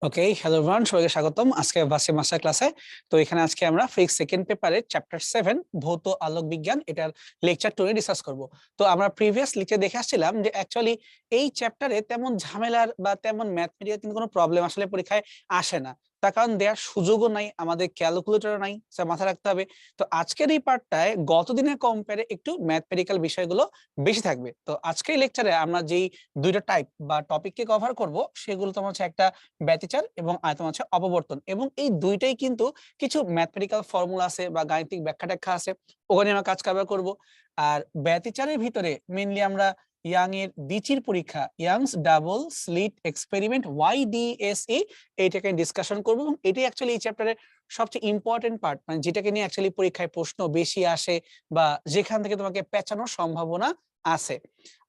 ওকে, hello everyone, সবাইকে স্বাগতম আজকে ভার্সিটি মাস্টার ক্লাসে। তো এখানে আজকে আমরা ফিজিক্স সেকেন্ড পেপারের চ্যাপ্টার 7 ভৌত আলোক বিজ্ঞান এটার লেকচার 2 নিয়ে ডিসকাস করব। তো আমরা প্রিভিয়াস লেকচার দেখে আসছিলাম যে অ্যাকচুয়ালি এই চ্যাপ্টারে তেমন ঝামেলার বা তেমন ম্যাথমেটিক্যাল কিন্তু কোনো প্রবলেম আসলে পরীক্ষায় আসে না। তার কারণ দেওয়ার সুযোগও নাই, আমাদের ক্যালকুলেটরও নাই, সেটা মাথায় রাখতে হবে। তো আজকের এই পার্টটায় গত দিনের কম্পেয়ারে একটু ম্যাথমেটিক্যাল বিষয়গুলো বেশি থাকবে। তো আজকের লেকচারে আমরা যেই দুইটা টাইপ বা টপিককে কভার করব সেগুলো তোমার হচ্ছে একটা ব্যতিচার এবং আয়তন হচ্ছে অপবর্তন, এবং এই দুইটাই কিন্তু কিছু ম্যাথমেটিক্যাল ফর্মুলা আছে বা গাণিতিক ব্যাখ্যা ট্যাখ্যা আছে, ওখানে আমরা কাজ কারবার করব। আর ব্যতিচারের ভিতরে মেইনলি আমরা ইয়াং এর দ্বিচির পরীক্ষা, youngs double slit experiment YDSE, এইটাকে ডিসকাশন করব। এবং এটাই অ্যাকচুয়ালি এই চ্যাপ্টারের সবচেয়ে ইম্পর্টেন্ট পার্ট, মানে যেটাকে নিয়ে অ্যাকচুয়ালি পরীক্ষায় প্রশ্ন বেশি আসে বা যেখান থেকে তোমাকে পেঁচানোর সম্ভাবনা আছে।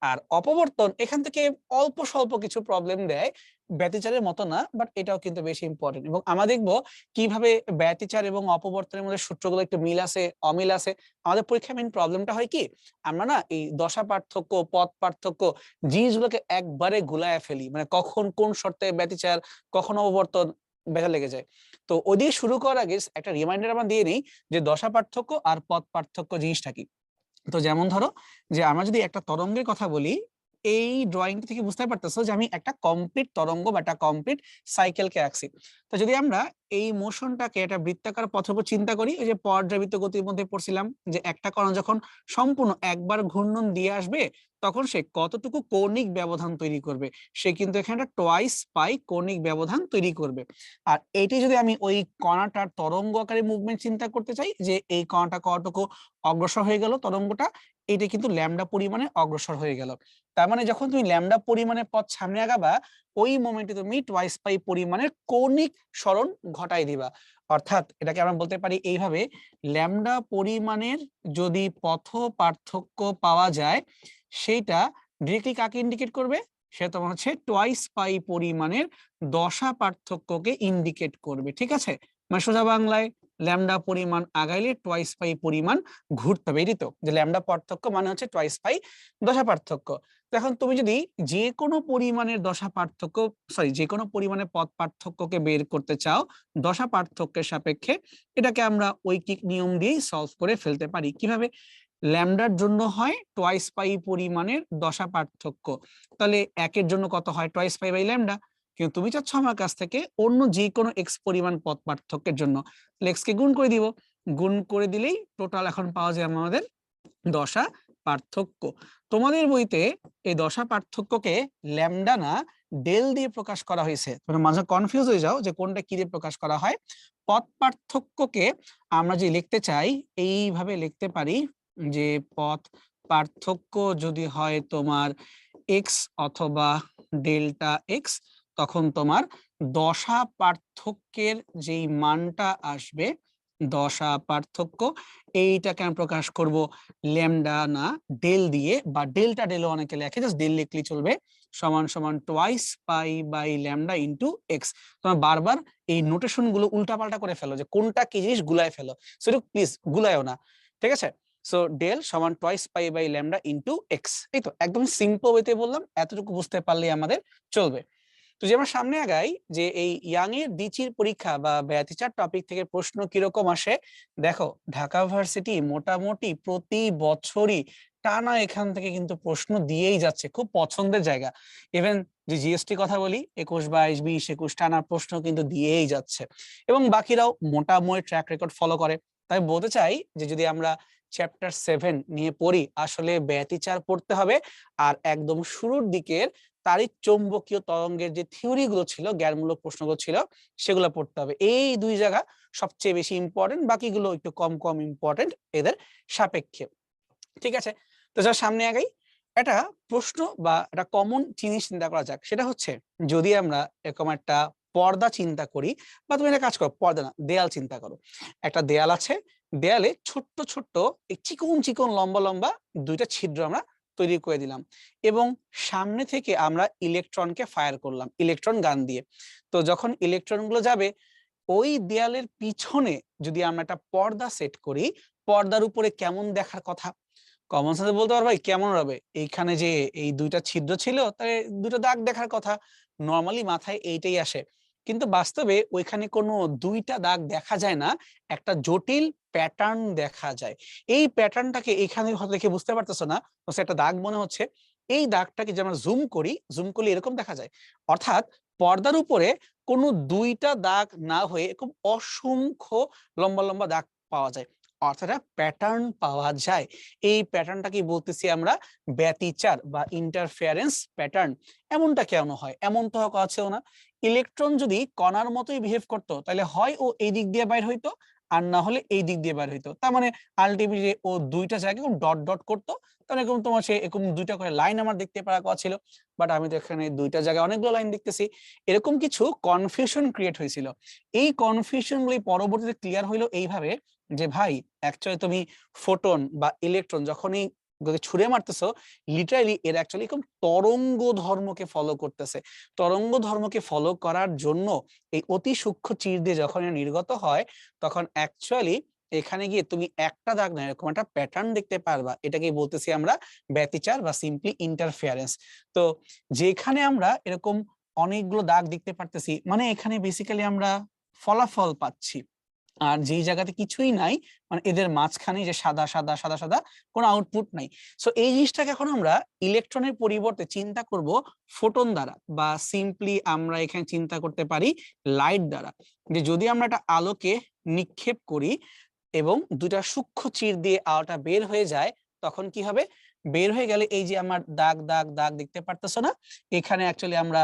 আর অপবর্তন এখান থেকে অল্প স্বল্প কিছু প্রবলেম দেয়, ব্যতিচারের মতো না, বাট এটাও কিন্তু বেশি ইম্পর্টেন্ট। এবং আমরা দেখবো কিভাবে ব্যতিচার এবং অপবর্তনের মধ্যে সূত্রগুলো একটু মিল আছে অমিল আছে। আমাদের পরীক্ষায় মেইন প্রবলেমটা হয় কি, আমরা না এই দশা পার্থক্য পদ পার্থক্য জিনিসগুলোকে একবারে গুলায় ফেলি, মানে কখন কোন শর্তে ব্যতিচার কখন অপবর্তন বেজা লেগে যায়। তো ওদিকে শুরু করার আগে একটা রিমাইন্ডার আমরা দিয়ে নিই যে দশা পার্থক্য আর পদ পার্থক্য জিনিসটা কি। তো যেমন ধরো যে আমরা যদি একটা তরঙ্গের কথা বলি, এই ড্রয়িং থেকে বুঝতে পারতেছো যে আমি একটা কমপ্লিট তরঙ্গ বা একটা কমপ্লিট সাইকেলকে আঁকছি। তো যদি আমরা এই মোশনটাকে একটা বৃত্তাকার পথের উপর চিন্তা করি, ওই যে পর্যাবৃত্ত গতির মধ্যে পড়ছিলাম যে একটা কণা যখন সম্পূর্ণ একবার ঘূর্ণন দিয়ে আসবে তখন সে কতটুকু কৌণিক ব্যবধান তৈরি করবে, সে কিন্তু এখানে টোয়াইস পাই কৌণিক ব্যবধান তৈরি করবে। আর এটি যদি আমি ওই কণাটার তরঙ্গ আকারে মুভমেন্ট চিন্তা করতে চাই, যে এই কণাটা কতটুকু অগ্রসর হয়ে গেল তরঙ্গটা, এটা কিন্তু ল্যামডা পরিমাণে অগ্রসর হয়ে গেল। তার মানে যখন তুমি ল্যামডা পরিমাণে পথ সামনে আগাবা, ওই মোমেন্টে তুমি টোয়াইস পাই পরিমাণের কৌণিক সরণ ঘটাই দিবা। অর্থাৎ এটাকে আমরা বলতে পারি এইভাবে, ল্যামডা পরিমাণের যদি পথ পার্থক্য পাওয়া যায়, সেইটা ডিরেক্টলি কাকে ইন্ডিকেট করবে, সেটা তোমার হচ্ছে টোয়াইস পাই পরিমাণের দশা পার্থক্যকে ইন্ডিকেট করবে। ঠিক আছে, মানে সোজা বাংলায় ল্যামডা পরিমাণ আগাইলে টোয়াইস পাই পরিমাণ ঘুরতে হবে। এটাই তো যে ল্যামডা পার্থক্য মানে হচ্ছে টোয়াইস পাই দশা পার্থক্য। তো এখন তুমি যদি যে কোনো পরিমাণের দশা পার্থক্য, সরি, যে কোনো পরিমাণের পথ পার্থক্যকে বের করতে চাও দশা পার্থক্যের সাপেক্ষে, এটাকে আমরা ঐকিক নিয়ম দিয়েই সলভ করে ফেলতে পারি। কিভাবে? ল্যামডার জন্য হয় টোয়াইস পাই পরিমাণের দশা পার্থক্য, তাহলে একের জন্য কত হয় টোয়াইস পাই বাই ল্যামডা। কিন্তু তুমি চাচ্ছ আমার কাছ থেকে অন্য যে কোনো এক্স পরিমাণ পথ পার্থক্যের জন্য, এক্স কে গুণ করে দিব, গুণ করে দিলেই টোটাল এখন পাওয়া যায় আমাদের দশা পার্থক্য। তোমাদের বইতে এই দশা পার্থক্যকে ল্যামডা না ডেল দিয়ে প্রকাশ করা হয়েছে, তোমরা মাঝে কনফিউজ হয়ে যাও যে কোনটা কি দিয়ে প্রকাশ করা হয়। পথ পার্থক্যকে আমরা যে লিখতে চাই এইভাবে লিখতে পারি যে পথ পার্থক্য যদি হয় তোমার এক্স অথবা ডেল্টা এক্স, তখন তোমার দশা পার্থক্যের যেই মানটা আসবে, দশা পার্থক্য, এইটাকে আমি প্রকাশ করব ল্যামডা না ডেল দিয়ে, বা ডেল্টা ডেলও অনেকে লেখে, জাস্ট ডেল লিখলেই চলবে, সমান সমান twice pi by lambda into x. তোমরা বারবার এই নোটেশন গুলো উল্টাপাল্টা করে ফেলো, যে কোনটা কি জিনিস গুলায় ফেলো, সেটা প্লিজ গুলায়ও না। ঠিক আছে, সো ডেল সমান twice pi by lambda into x. এই তো একদম সিম্পল ওয়েতে বললাম, এতটুকু বুঝতে পারলেই আমাদের চলবে। তো যে আমরা সামনে আগাই, যে এই ইয়াং এর দ্বিচির পরীক্ষা বা ব্যতিচার টপিক থেকে প্রশ্ন কিরকম আসে দেখো। ঢাকা ভার্সিটি মোটামুটি প্রতি বছরই টানা এখান থেকে কিন্তু প্রশ্ন দিয়েই যাচ্ছে, খুব পছন্দের জায়গা। ইভেন যে জিএসটি কথা বলি, 21, 22, 20, 21 টানা প্রশ্ন কিন্তু দিয়েই যাচ্ছে, এবং বাকিরাও মোটামুটি ট্র্যাক রেকর্ড ফলো করে। তাই বলতে চাই যে যদি আমরা চ্যাপ্টার 7 নিয়ে পড়ি, আসলে ব্যতিচার পড়তে হবে, আর একদম শুরুর দিকের তাড়িৎ চৌম্বকীয় তরঙ্গের যে থিওরি গুলো ছিল, জ্ঞানমূলক প্রশ্নগুলো ছিল, সেগুলো পড়তে হবে। এই দুই জায়গা সবচেয়ে বেশি ইম্পর্টেন্ট, বাকিগুলো একটু কম কম ইম্পর্টেন্ট এদের সাপেক্ষে। ঠিক আছে, তো যার সামনে আগাই, একটা প্রশ্ন বা একটা কমন জিনিস চিন্তা করা যাক। সেটা হচ্ছে, যদি আমরা এরকম একটা পর্দা চিন্তা করি, বা তুমি একটা কাজ করো, পর্দা না দেয়াল চিন্তা করো। একটা দেয়াল আছে, দেয়ালে ছোট্ট ছোট্ট চিকন চিকন লম্বা লম্বা দুইটা ছিদ্র আমরা তৈরি করে দিলাম, এবং সামনে থেকে আমরা ইলেকট্রনকে ফায়ার করলাম ইলেকট্রন গান দিয়ে। তো যখন ইলেকট্রন গুলো যাবে, ওই দেয়ালের পিছনে যদি আমরা একটা পর্দা সেট করি, পর্দার উপরে কেমন দেখার কথা? কমন সেন্সে বলতে পারো ভাই কেমন হবে, এইখানে যে এই দুইটা ছিদ্র ছিল তাই দুটো দাগ দেখার কথা, নরমালি মাথায় এইটাই আসে। কিন্তু বাস্তবে ওইখানে কোনো দুইটা দাগ দেখা যায় না, একটা জটিল প্যাটার্ন দেখা যায়। এই প্যাটার্নটাকে এখানে হয়তো দেখে বুঝতে পারতেছো না, একটা দাগ মনে হচ্ছে। এই দাগটাকে যে আমরা জুম করি, জুম করলে এরকম দেখা যায়। অর্থাৎ পর্দার উপরে কোনো দুইটা দাগ না হয়ে এরকম অসংখ্য লম্বা লম্বা দাগ পাওয়া যায়, অর্থাৎ প্যাটার্ন পাওয়া যায়। এই প্যাটার্নটাকে বলতেছি আমরা ব্যতিচার বা ইন্টারফেয়ারেন্স প্যাটার্ন। এমনটা কেন হয়? এমন তো আছেও না। ইলেকট্রন যদি কণার মতোই বিহেভ করতো, তাহলে হয় ও এই দিক দিয়ে বাইর হইতো, আর না হলে এই দিক দিয়ে বাইর হইতো। তার মানে আলটিমেটলি ও দুইটা জায়গায় ডট ডট করতো, তাহলে এরকম তোমার সে এরকম দুইটা করে লাইন আমার দেখতে পাওয়া কথা ছিল। বাট আমি তো এখানে দুইটা জায়গায় অনেকগুলো লাইন দেখতেছি। এরকম কিছু কনফিউশন ক্রিয়েট হয়েছিল। এই কনফিউশন গুলি পরবর্তীতে ক্লিয়ার হইলো এইভাবে যে ভাই, অ্যাকচুয়ালি তুমি ফোটন বা ইলেকট্রন যখনই ছুড়ে মারতেছো, লিটারালি এর অ্যাকচুয়ালি খুব তরঙ্গ ধর্মকে ফলো করতেছে। তরঙ্গ ধর্মকে ফলো করার জন্য এই অতি সূক্ষ্ম চির দিয়ে যখন নির্গত হয়, তখন অ্যাকচুয়ালি এখানে গিয়ে তুমি একটা দাগ না, এরকম একটা প্যাটার্ন দেখতে পারবা। এটাকেই বলতেছি আমরা ব্যতিচার বা সিম্পলি ইন্টারফেয়ারেন্স। তো যেখানে আমরা এরকম অনেকগুলো দাগ দেখতে পারতেছি, মানে এখানে বেসিক্যালি আমরা ফলাফল পাচ্ছি। আর যেই জায়গাতে কিছুই নাই, মানে এদের মাঝখানে যে সাদা সাদা সাদা সাদা, কোনো আউটপুট নাই। সো এই জিনিসটাকে এখন আমরা ইলেকট্রনের পরিবর্তে চিন্তা করব ফোটন দ্বারা, বা সিম্পলি আমরা এখানে চিন্তা করতে পারি লাইট দ্বারা। যে যদি আমরা একটা আলোকে নিক্ষেপ করি এবং দুটা সূক্ষ্ম চির দিয়ে আলোটা বের হয়ে যায়, তখন কি হবে? বের হয়ে গেলে এই যে আমার দাগ দাগ দাগ দেখতে পারতেছো না, এখানে অ্যাকচুয়ালি আমরা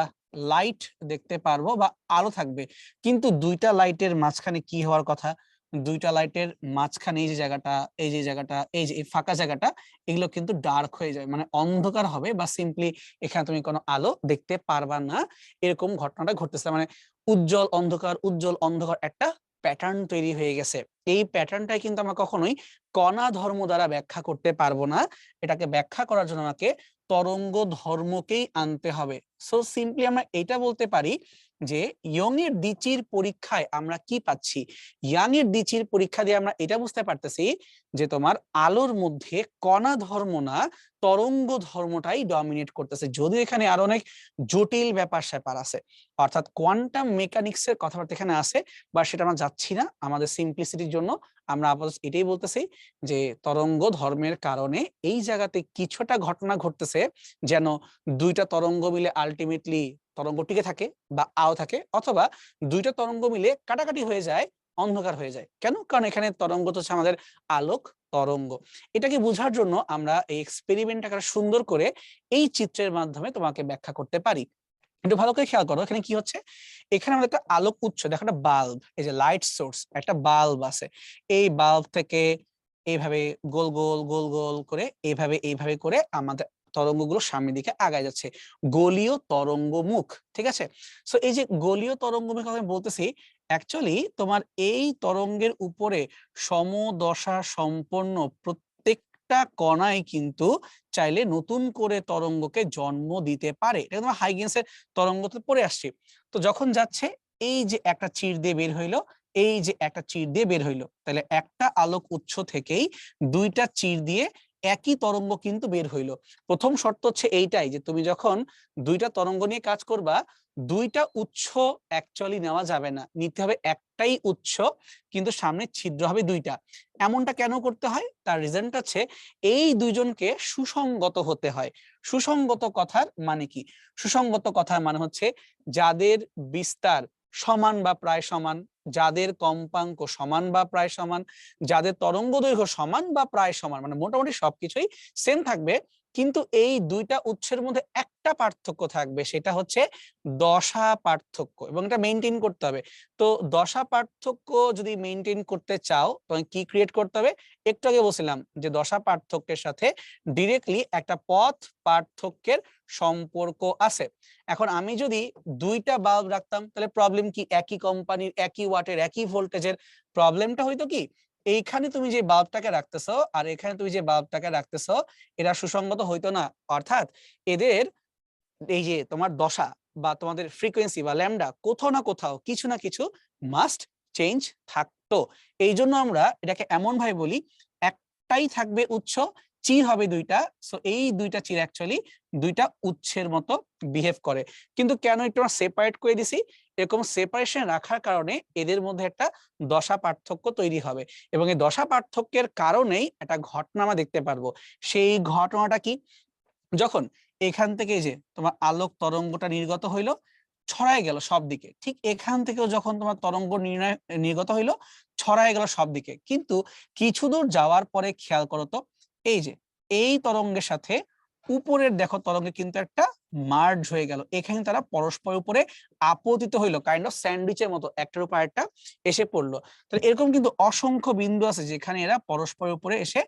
লাইট দেখতে পারবো বা আলো থাকবে। কিন্তু দুইটা লাইটের মাঝখানে কি হওয়ার কথা? দুইটা লাইটের মাঝখানে এই যে জায়গাটা, এই যে জায়গাটা, এই যে ফাঁকা জায়গাটা, এগুলো কিন্তু ডার্ক হয়ে যায়, মানে অন্ধকার হবে, বা সিম্পলি এখানে তুমি কোনো আলো দেখতে পারবা না। এরকম ঘটনাটা ঘটতেছে, মানে উজ্জ্বল অন্ধকার, উজ্জ্বল অন্ধকার একটা প্যাটার্ন তৈরি হয়ে গেছে। এই প্যাটার্নটাই কিন্তু আমরা কখনোই কণা ধর্ম দ্বারা ব্যাখ্যা করতে পারবো না। এটাকে ব্যাখ্যা করার জন্য আমাকে তরঙ্গ ধর্মকেই আনতে হবে। সো সিম্পলি আমরা এটা বলতে পারি যে ইয়ং এর দ্বিচির পরীক্ষায় আমরা কি পাচ্ছি? ইয়াং এর দ্বিচির পরীক্ষা দিয়ে আমরা এটা বুঝতে পারতেছি যে তোমার আলোর মধ্যে কণা ধর্ম না, তরঙ্গ ধর্মটাই ডমিনেট করতেছে। যদিও এখানে আরো অনেক জটিল ব্যাপার স্যাপার আছে, অর্থাৎ কোয়ান্টাম মেকানিক্স এর কথাবার্তা এখানে আছে, বা সেটা আমরা যাচ্ছি না আমাদের সিম্পলিসিটির জন্য। আমরা আপাতত এটাই বলতেছি যে তরঙ্গ ধর্মের কারণে এই জায়গাতে কিছুটা ঘটনা ঘটতেছে, যেন দুইটা তরঙ্গ মিলে আলটিমেটলি তরঙ্গ টিকে থাকে বা আলো থাকে, অথবা দুইটা তরঙ্গ মিলে কাটাকাটি হয়ে যায়, অন্ধকার হয়ে যায়। কেন? কারণ এখানে তরঙ্গ তো হচ্ছে আমাদের আলোক তরঙ্গ। এটাকে বোঝার জন্য আমরা এই এক্সপেরিমেন্টটাকে সুন্দর করে এই চিত্রের মাধ্যমে তোমাকে ব্যাখ্যা করতে পারি। একটু ভালো করে খেয়াল করো, এখানে কি হচ্ছে? এখানে আমাদের একটা আলোক উৎস, দেখো একটা বাল্ব, এই যে লাইট সোর্স, একটা বাল্ব আছে। এই বাল্ব থেকে এইভাবে গোল গোল গোল গোল করে এইভাবে এইভাবে করে আমাদের তরঙ্গগুলো সামনের দিকে আগায় যাচ্ছে। গোলীয় তরঙ্গ মুখ, ঠিক আছে? সো এই যে গোলীয় তরঙ্গ মুখ আমি বলতেছি, অ্যাকচুয়ালি তোমার এই তরঙ্গের উপরে সমদশা সম্পন্ন প্রত্যেকটা কণাই কিন্তু চাইলে নতুন করে তরঙ্গকে জন্ম দিতে পারে। এটা তোমার হাইগেন্সের তরঙ্গতে পড়ে আসছে। তো যখন যাচ্ছে, এই যে একটা চির দিয়ে বের হইলো, এই যে একটা চির দিয়ে বের হইলো, তাহলে একটা আলোক উৎস থেকেই দুইটা চির দিয়ে একই তরঙ্গ কিন্তু বের হইলো। প্রথম শর্ত হচ্ছে এইটাই যে তুমি যখন দুইটা তরঙ্গ নিয়ে কাজ করবা, দুইটা উৎস অ্যাকচুয়ালি নেওয়া যাবে না, নিতে হবে একটাই উৎস, কিন্তু সামনে ছিদ্র হবে দুইটা। এমনটা কেন করতে হয়? তার রিজনটা হচ্ছে এই দুইজনকে সুসংগত হতে হয়। সুসংগত কথার মানে কি? সুসংগত কথার মানে হচ্ছে যাদের বিস্তার সমান বা প্রায় সমান, যাদের কম্পাঙ্ক সমান বা প্রায় সমান, যাদের তরঙ্গ দৈর্ঘ্য সমান বা প্রায় সমান, মানে মোটামুটি সবকিছুই সেম থাকবে, কিন্তু এই দুইটা উৎসের মধ্যে একটা পার্থক্য থাকবে, সেটা হচ্ছে দশা পার্থক্য, এবং এটা মেনটেন করতে হবে। তো দশা পার্থক্য যদি মেনটেন করতে চাও, তখন কি ক্রিয়েট করতে হবে? একটু আগে বলছিলাম যে দশা পার্থক্যের সাথে ডিরেক্টলি একটা পথ পার্থক্যের সম্পর্ক আছে। এখন আমি যদি দুইটা বাল্ব রাখতাম, তাহলে প্রবলেম কি? একই কোম্পানির, একই ওয়াটের, একই ভোল্টেজের। প্রবলেমটা হইতো কি, এইখানে তুমি যে বাল্বটাকে রাখতেছো আর এখানে তুমি যে বাল্বটাকে রাখতেছো, এরা সুসংগত হইতো না। অর্থাৎ এদের এই যে তোমার দশা বা তোমাদের ফ্রিকোয়েন্সি বা ল্যামডা, কোথাও না কোথাও কিছু না কিছু মাস্ট চেঞ্জ থাকতো। এই জন্য আমরা এটাকে এমন ভাবে বলি, একটাই থাকবে উৎস, চির হবে দুইটা, সো এই দুইটা চির অ্যাকচুয়ালি দুইটা উৎসের মতো বিহেভ করে। কিন্তু কেন একটু সেপারেট করে দিছি, এরকম সেপারেশন রাখার কারণে এদের মধ্যে একটা দশা পার্থক্য তৈরি হবে, এবং এই দশা পার্থক্যের কারণেই একটা ঘটনা আমরা দেখতে পারবো। সেই ঘটনাটা কি, যখন এখান থেকে যে তোমার আলোক তরঙ্গটা নির্গত হইলো, ছড়ায় গেল সব দিকে, ঠিক এখান থেকেও যখন তোমার তরঙ্গ নির্গত হইলো, ছড়ায় গেল সব দিকে, কিন্তু কিছু দূর যাওয়ার পরে খেয়াল করো তো, এই যে এই তরঙ্গের সাথে উপরের দেখো তরঙ্গে কিন্তু একটা মার্জ হয়ে গেল, এখানে তারা পরস্পর উপরে আপতিত হইলো, কাইন্ড অফ স্যান্ডউইচের মতো একটার উপর একটা এসে পড়লো। তাহলে এরকম কিন্তু অসংখ্য বিন্দু আছে যেখানে এরা পরস্পরের উপরে এসে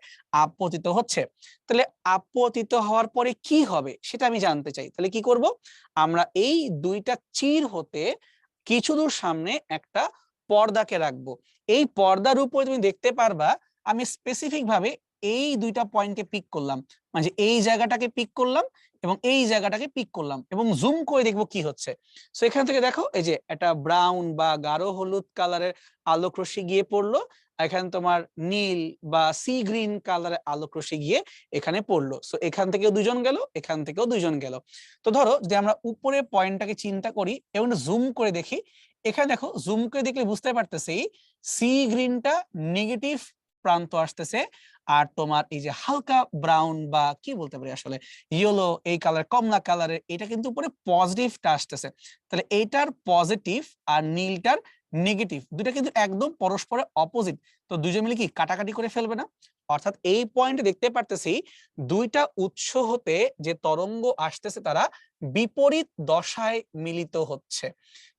আপতিত হচ্ছে। তাহলে আপতিত হওয়ার পরে কি হবে সেটা আমি জানতে চাই। তাহলে কি করব, আমরা এই দুইটা চির হতে কিছু দূর সামনে একটা পর্দাকে রাখবো। এই পর্দার উপরে তুমি দেখতে পারবা আমি স্পেসিফিক ভাবে এই দুইটা পয়েন্টকে পিক করলাম, মানে এই জায়গাটাকে পিক করলাম এবং এই জায়গাটাকে পিক করলাম, এবং জুম করে দেখবো কি হচ্ছে। সো এখান থেকে দেখো এই যে একটা ব্রাউন বা গাঢ় হলুদ কালারের আলোক রশ্মি গিয়ে পড়লো, এখানে তোমার নীল বা সি গ্রিন কালারের আলোক রশ্মি গিয়ে এখানে পড়লো। সো এখান থেকেও দুজন গেল, এখান থেকেও দুজন গেল। তো ধরো যে আমরা উপরে পয়েন্টটাকে চিন্তা করি এবং জুম করে দেখি, এখানে দেখো জুম করে দেখলে বুঝতে পারতেছি সি গ্রিনটা নেগেটিভ প্রান্ত আসতেছে, আর তোমার এই যে হালকা ব্রাউন বা কি বলতে পারি আসলে ইয়েলো এই কালার কমলা কালারের এটা কিন্তু উপরে পজিটিভটা আসতেছে। তাহলে এইটার পজিটিভ আর নীলটার নেগেটিভ দুটা কিন্তু একদম পরস্পরের অপোজিট, তো দুজন মিলে কি কাটাকাটি করে ফেলবে না? অর্থাৎ এই পয়েন্টে দেখতে পারতেছি দুইটা উৎস হতে যে তরঙ্গ আসতেছে তারা বিপরীত দশায় মিলিত হচ্ছে।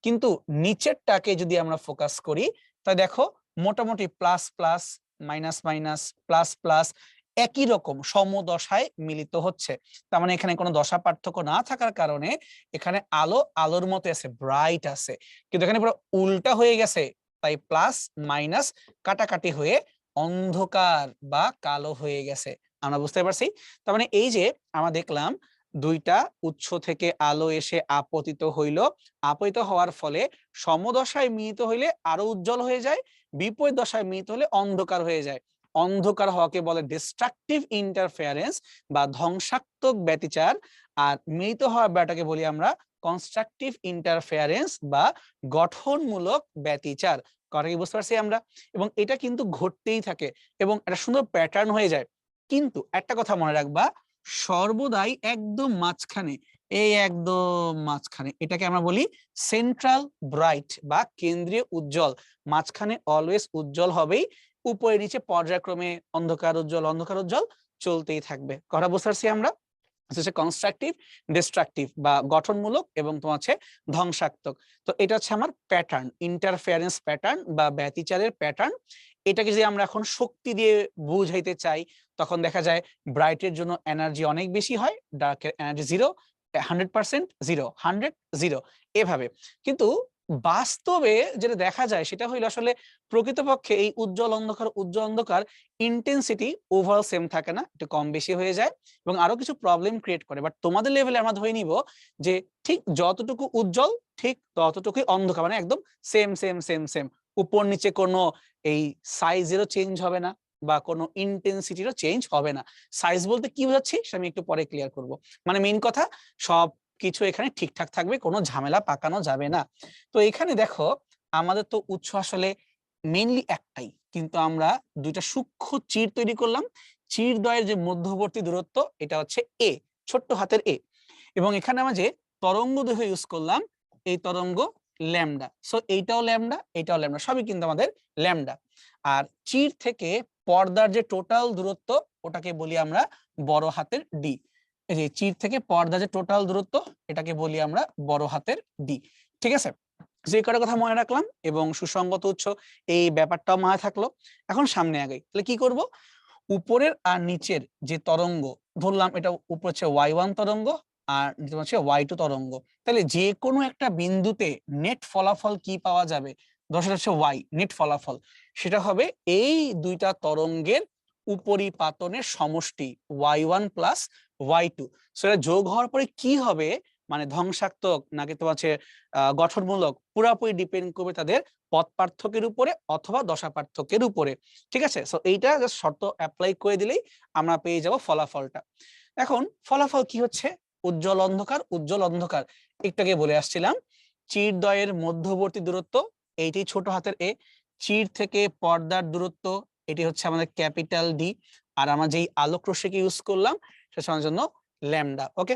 কিন্তু নিচেরটাকে যদি আমরা ফোকাস করি তাহলে দেখো মোটামুটি plus plus minus minus plus plus একই রকম সমদশায় মিলিত হচ্ছে। তার মানে এখানে কোনো দশা পার্থক্য না থাকার কারণে এখানে আলো আলোর মতো আছে, ব্রাইট আছে, কিন্তু এখানে পুরো উল্টা হয়ে গেছে, তাই প্লাস মাইনাস কাটাকাটি হয়ে অন্ধকার বা কালো হয়ে গেছে। আমরা বুঝতে পারছি। তার মানে এই যে আমরা দেখলাম দুইটা উৎস থেকে আলো এসে আপতিত হইল, আপতিত হওয়ার ফলে সমদশায় মিলিত হইলে আরো উজ্জ্বল হয়ে যায়, বিপরীত দশায় মিলিত হলে অন্ধকার হয়ে যায়। অন্ধকার হওয়াকে বলে ডিস্ট্রাকটিভ ইন্টারফেয়ারেন্স বা ধ্বংসাত্মক ব্যতিচার, আর মিলিত হওয়ার ব্যাটাকে বলি আমরা কনস্ট্রাকটিভ ইন্টারফেয়ারেন্স বা গঠনমূলক ব্যতিচার। কথা কি বুঝতে পারছি আমরা? এবং এটা কিন্তু ঘটতেই থাকে এবং একটা সুন্দর প্যাটার্ন হয়ে যায়। কিন্তু একটা কথা মনে রাখবা, সর্বদাই একদম মাঝখানে, এই একদম মাঝখানে এটাকে আমরা বলি সেন্ট্রাল ব্রাইট বা কেন্দ্রীয় উজ্জ্বল, মাঝখানে অলওয়েজ উজ্জ্বল হবেই, উপরে নিচে পর্যায়ক্রমে অন্ধকার উজ্জ্বল চলতেই থাকবে। কথা বুঝতে পারছি আমরা? হচ্ছে কনস্ট্রাকটিভ, ডিস্ট্রাকটিভ বা গঠনমূলক এবং তোমার হচ্ছে ধ্বংসাত্মক। তো এটা হচ্ছে আমার প্যাটার্ন, ইন্টারফেয়ারেন্স প্যাটার্ন বা ব্যতিচারের প্যাটার্ন। এটাকে যদি আমরা এখন শক্তি দিয়ে বুঝাইতে চাই তখন দেখা যায় ব্রাইটের জন্য এনার্জি অনেক বেশি হয়, ডার্কের এনার্জি 0, 100% 0, 100 0 এভাবে। কিন্তু বাস্তবে যেটা দেখা যায় সেটা হইলো আসলে প্রকৃতপক্ষে এই উজ্জ্বল অন্ধকার ইন্টেন্সিটি ওভারঅল সেম থাকে না, একটু কম বেশি হয়ে যায় এবং আরো কিছু প্রবলেম ক্রিয়েট করে। বাট তোমাদের লেভেলে আমরা ধরে নিব যে ঠিক যতটুকু উজ্জ্বল ঠিক ততটুকুই অন্ধকার, মানে একদম সেম সেম সেম সেম, উপর নিচে কোনো এই সাইজেরও চেঞ্জ হবে না বা কোনো ইন্টেন্সিটিরও চেঞ্জ হবে না। সাইজ বলতে কি বোঝাচ্ছি সেটা আমি একটু পরে ক্লিয়ার করব। মানে মেইন কথা সব কিছু এখানে ঠিকঠাক থাকবে, কোনো ঝামেলা পাকানো যাবে না। তো এখানে দেখো আমাদের তো উৎস আসলে মেইনলি একটাই, কিন্তু আমরা দুইটা সূক্ষ্ম চির তৈরি করলাম। চিরদ্বয়ের যে মধ্যবর্তী দূরত্ব এটা হচ্ছে এ, ছোট্ট হাতের এ, এবং এখানে আমরা যে তরঙ্গ দৈর্ঘ্য ইউজ করলাম এই তরঙ্গ ল্যামডা। সো এইটাও ল্যামডা, এইটাও ল্যামডা, সবই কিন্তু আমাদের ল্যামডা। আর চির থেকে পর্দার যে টোটাল দূরত্ব ওটাকে বলি আমরা বড় হাতের ডি। এই যে চির থেকে পর্দার যে টোটাল দূরত্ব এটাকে বলি আমরা বড় হাতের ডি। ঠিক আছে, যে কটা কথা মনে রাখলাম এবং সুসংগত উৎস এই ব্যাপারটাও মাথায় থাকলো। এখন সামনে আগাই, তাহলে কি করব, উপরের আর নিচের যে তরঙ্গ ধরলাম, এটা উপর হচ্ছে y1 তরঙ্গ আর নিচে হচ্ছে y2 তরঙ্গ, তাহলে যে কোনো একটা বিন্দুতে নেট ফলাফল কি পাওয়া যাবে, দশটা হচ্ছে y নেট ফলাফল, সেটা হবে এই দুইটা তরঙ্গের উপরিপাতনের সমষ্টি y1 প্লাস y2। সেটা যোগ হওয়ার পরে কি হবে, মানে ধ্বংসাত্মক নাকি তোমার হচ্ছে গঠনমূলক, পুরাপুরি ডিপেন্ড করবে তাদের পদ পার্থক্যের উপরে অথবা দশা পার্থক্যের উপরে। ঠিক আছে, সো এইটা জাস্ট শর্ত অ্যাপ্লাই করে দিলেই আমরা পেয়ে যাব ফলাফলটা। এখন ফলাফল কি হচ্ছে? উজ্জ্বল অন্ধকার, উজ্জ্বল অন্ধকার একটু আগে বলে আসছিলাম। চিরদ্বয়ের মধ্যবর্তী দূরত্ব এইটি ছোট হাতের এ, চির থেকে পর্দার দূরত্ব এটি হচ্ছে আমাদের ক্যাপিটাল ডি, আর আমরা যেই আলোক রশ্মিকে ইউজ করলাম সেটার জন্য ল্যামডা। ওকে,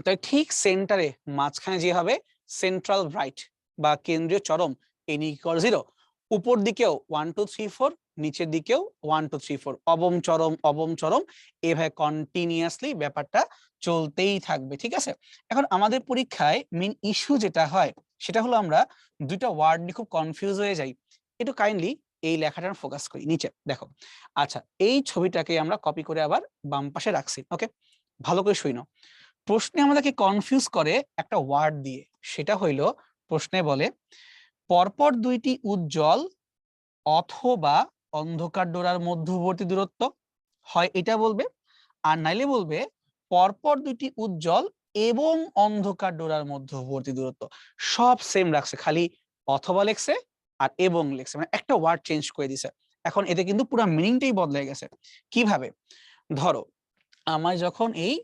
তাই ঠিক সেন্টারে মাঝখানে যে হবে সেন্ট্রাল ব্রাইট বা কেন্দ্রীয় চরম n=0, উপর দিকেও 1 2 3 4, নিচের দিকেও 1 2 3 4, অবম চরম অবম চরম, এভাবে কন্টিনিউয়াসলি ব্যাপারটা চলতেই থাকবে। ঠিক আছে, এখন আমাদের পরীক্ষায় মেন ইস্যু যেটা হয় সেটা হলো আমরা দুইটা ওয়ার্ড নিয়ে খুব কনফিউজ হয়ে যাই। একটু কাইন্ডলি এই লেখাটা ফোকাস করি, নিচে দেখো। আচ্ছা, এই ছবিটাকে আমরা কপি করে আবার বাম পাশে রাখছি। ওকে, ভালো করে শুনো। প্রশ্নে আমাদেরকে কনফিউজ করে একটা ওয়ার্ড দিয়ে, সেটা হইলো প্রশ্নে বলে পরপর দুইটি উজ্জ্বল অথবা অন্ধকার ডোরার মধ্যবর্তী দূরত্ব, হয় এটা বলবে, আর নাইলে বলবে পরপর দুইটি উজ্জ্বল এবং অন্ধকার ডোরার মধ্যবর্তী দূরত্ব। সব সেম রাখছে, খালি অথবা লেখছে আর এবং লেখছে, মানে একটা ওয়ার্ড চেঞ্জ করে দিছে। এখন এতে কিন্তু পুরো মিনিংটাই বদলে গেছে। কিভাবে? ধরো আমার যখন এই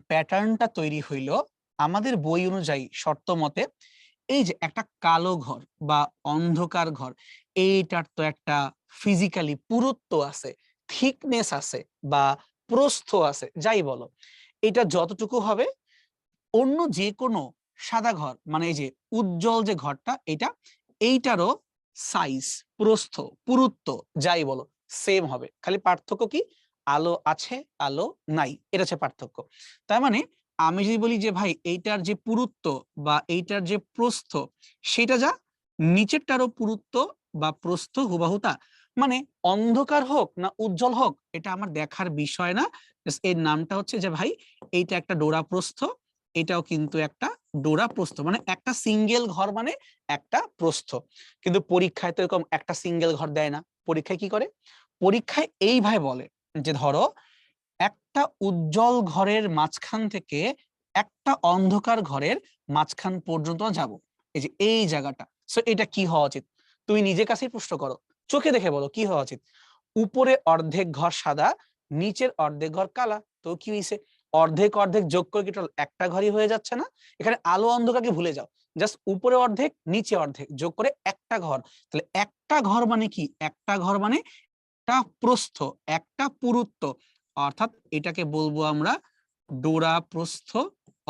প্যাটার্নটা তৈরি হইলো, আমাদের বই অনুযায়ী শর্ত মতে এই যে একটা কালো ঘর বা অন্ধকার ঘর, এইটার তো একটা ফিজিক্যালি পুরুত্ব আছে, থিকনেস আছে বা প্রস্থ আছে, যাই বলো, এটা যতটুকু হবে অন্য যে কোনো সাদা ঘর, মানে এই যে উজ্জ্বল যে ঘরটা এটা, এইটারও সাইজ, প্রস্থ, পুরুত্ব যাই বলো সেম হবে। খালি পার্থক্য কি? আলো আছে আলো নাই, এটা হচ্ছে পার্থক্য। তার মানে আমি যদি বলি যে ভাই এইটার যে পুরুত্ব বা এইটার যে প্রস্থ সেটা যা, নিচেরটারও পুরুত্ব বা প্রস্থ হুবাহু তা, মানে অন্ধকার হোক না উজ্জ্বল হোক এটা আমার দেখার বিষয় না। এর নামটা হচ্ছে যে ভাই এইটা একটা ডোরা প্রস্থ, এটাও কিন্তু একটা ডোরা প্রস্থ, মানে একটা সিঙ্গেল ঘর মানে একটা প্রস্থ। কিন্তু পরীক্ষায় তো এরকম একটা সিঙ্গেল ঘর দেয় না। পরীক্ষায় কি করে? পরীক্ষায় এইভাবে বলে যে ধরো একটা উজ্জ্বল ঘরের মাঝখান থেকে একটা অন্ধকার ঘরের মাঝখান পর্যন্ত যাব, এই যে এই জায়গাটা। সো এটা কি হওয়া উচিত? তুমি নিজের কাছেই প্রশ্ন করো, চোখে দেখে বলো কি হওয়া উচিত। উপরে অর্ধেক ঘর সাদা, নিচের অর্ধেক ঘর কালা, তো কি হয়েছে? অর্ধেক অর্ধেক যোগ করে কি টোটাল একটা ঘরই হয়ে যাচ্ছে না? এখানে আলো অন্ধকারকে ভুলে যাও, জাস্ট উপরে অর্ধেক নিচে অর্ধেক যোগ করে একটা ঘর। তাহলে একটা ঘর মানে কি? একটা ঘর মানে একটা প্রস্থ, একটা পুরুত্ব, অর্থাৎ এটাকে বলবো আমরা ডোরা প্রস্থ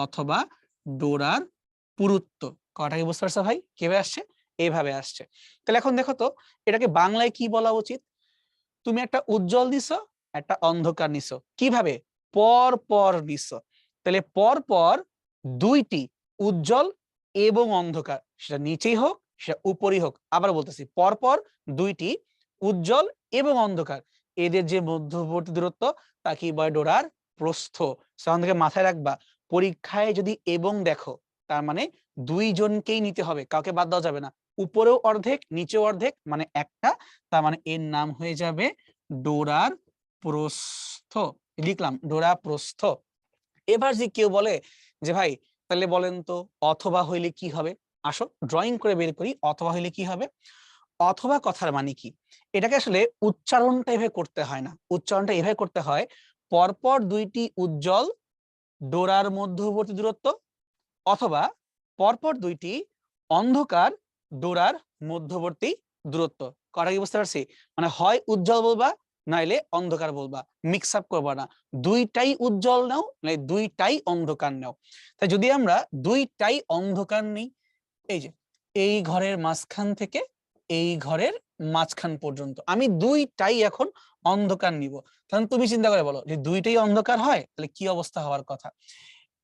অথবা ডোরার পুরুত্ব। কটা কি বুঝতে পারছো ভাই কিভাবে আসছে? এইভাবে আসছে। তাহলে এখন দেখো তো এটাকে বাংলায় কি বলা উচিত? তুমি একটা উজ্জ্বল নিছো, একটা অন্ধকার নিছো, কিভাবে? পর পর নিছো। তাহলে পর পর দুইটি উজ্জ্বল এবং অন্ধকার, সেটা নিচেই হোক সেটা উপরেই হোক, আবার বলতেছি পর পর দুইটি উজ্জ্বল এবং অন্ধকার, এদের যে মধ্যবর্তী দূরত্ব তাকে বলে ডোরার প্রস্থ। সেখান থেকে মাথায় রাখবা, পরীক্ষায় যদি এবং দেখো তার মানে দুইজনকেই নিতে হবে, কাউকে বাদ দেওয়া যাবে না। উপরেও অর্ধেক নিচেও অর্ধেক মানে একটা, তার মানে এর নাম হয়ে যাবে ডোরার প্রস্থ। লিখলাম ডোরা প্রস্থ। এবার যে কেউ বলে যে ভাই তাহলে বলেন তো অথবা হইলে কি হবে, আসো ড্রয়িং করে বের করি অথবা হইলে কি হবে। অথবা কথার মানে কি? এটাকে আসলে উচ্চারণটা এভাবে করতে হয় না, উচ্চারণটা এভাবে করতে হয় পরপর দুইটি উজ্জ্বল ডোরার মধ্যবর্তী দূরত্ব অথবা পরপর দুইটি অন্ধকার ডোরার মধ্যবর্তী দূরত্ব। কটা কি বুঝতে পারছি? মানে হয় উজ্জ্বল বলবা নাইলে অন্ধকার বলবা, মিক্স আপ করবা না। দুইটাই উজ্জ্বল নাও নাইলে দুইটাই অন্ধকার নাও। তাই যদি আমরা দুইটাই অন্ধকার নিই, এই যে এই ঘরের মাঝখান থেকে এই ঘরের মাঝখান পর্যন্ত আমি দুইটাই এখন অন্ধকার নিব, তাহলে তুমি চিন্তা করে বলো যে দুইটাই অন্ধকার হয় তাহলে কি অবস্থা হওয়ার কথা।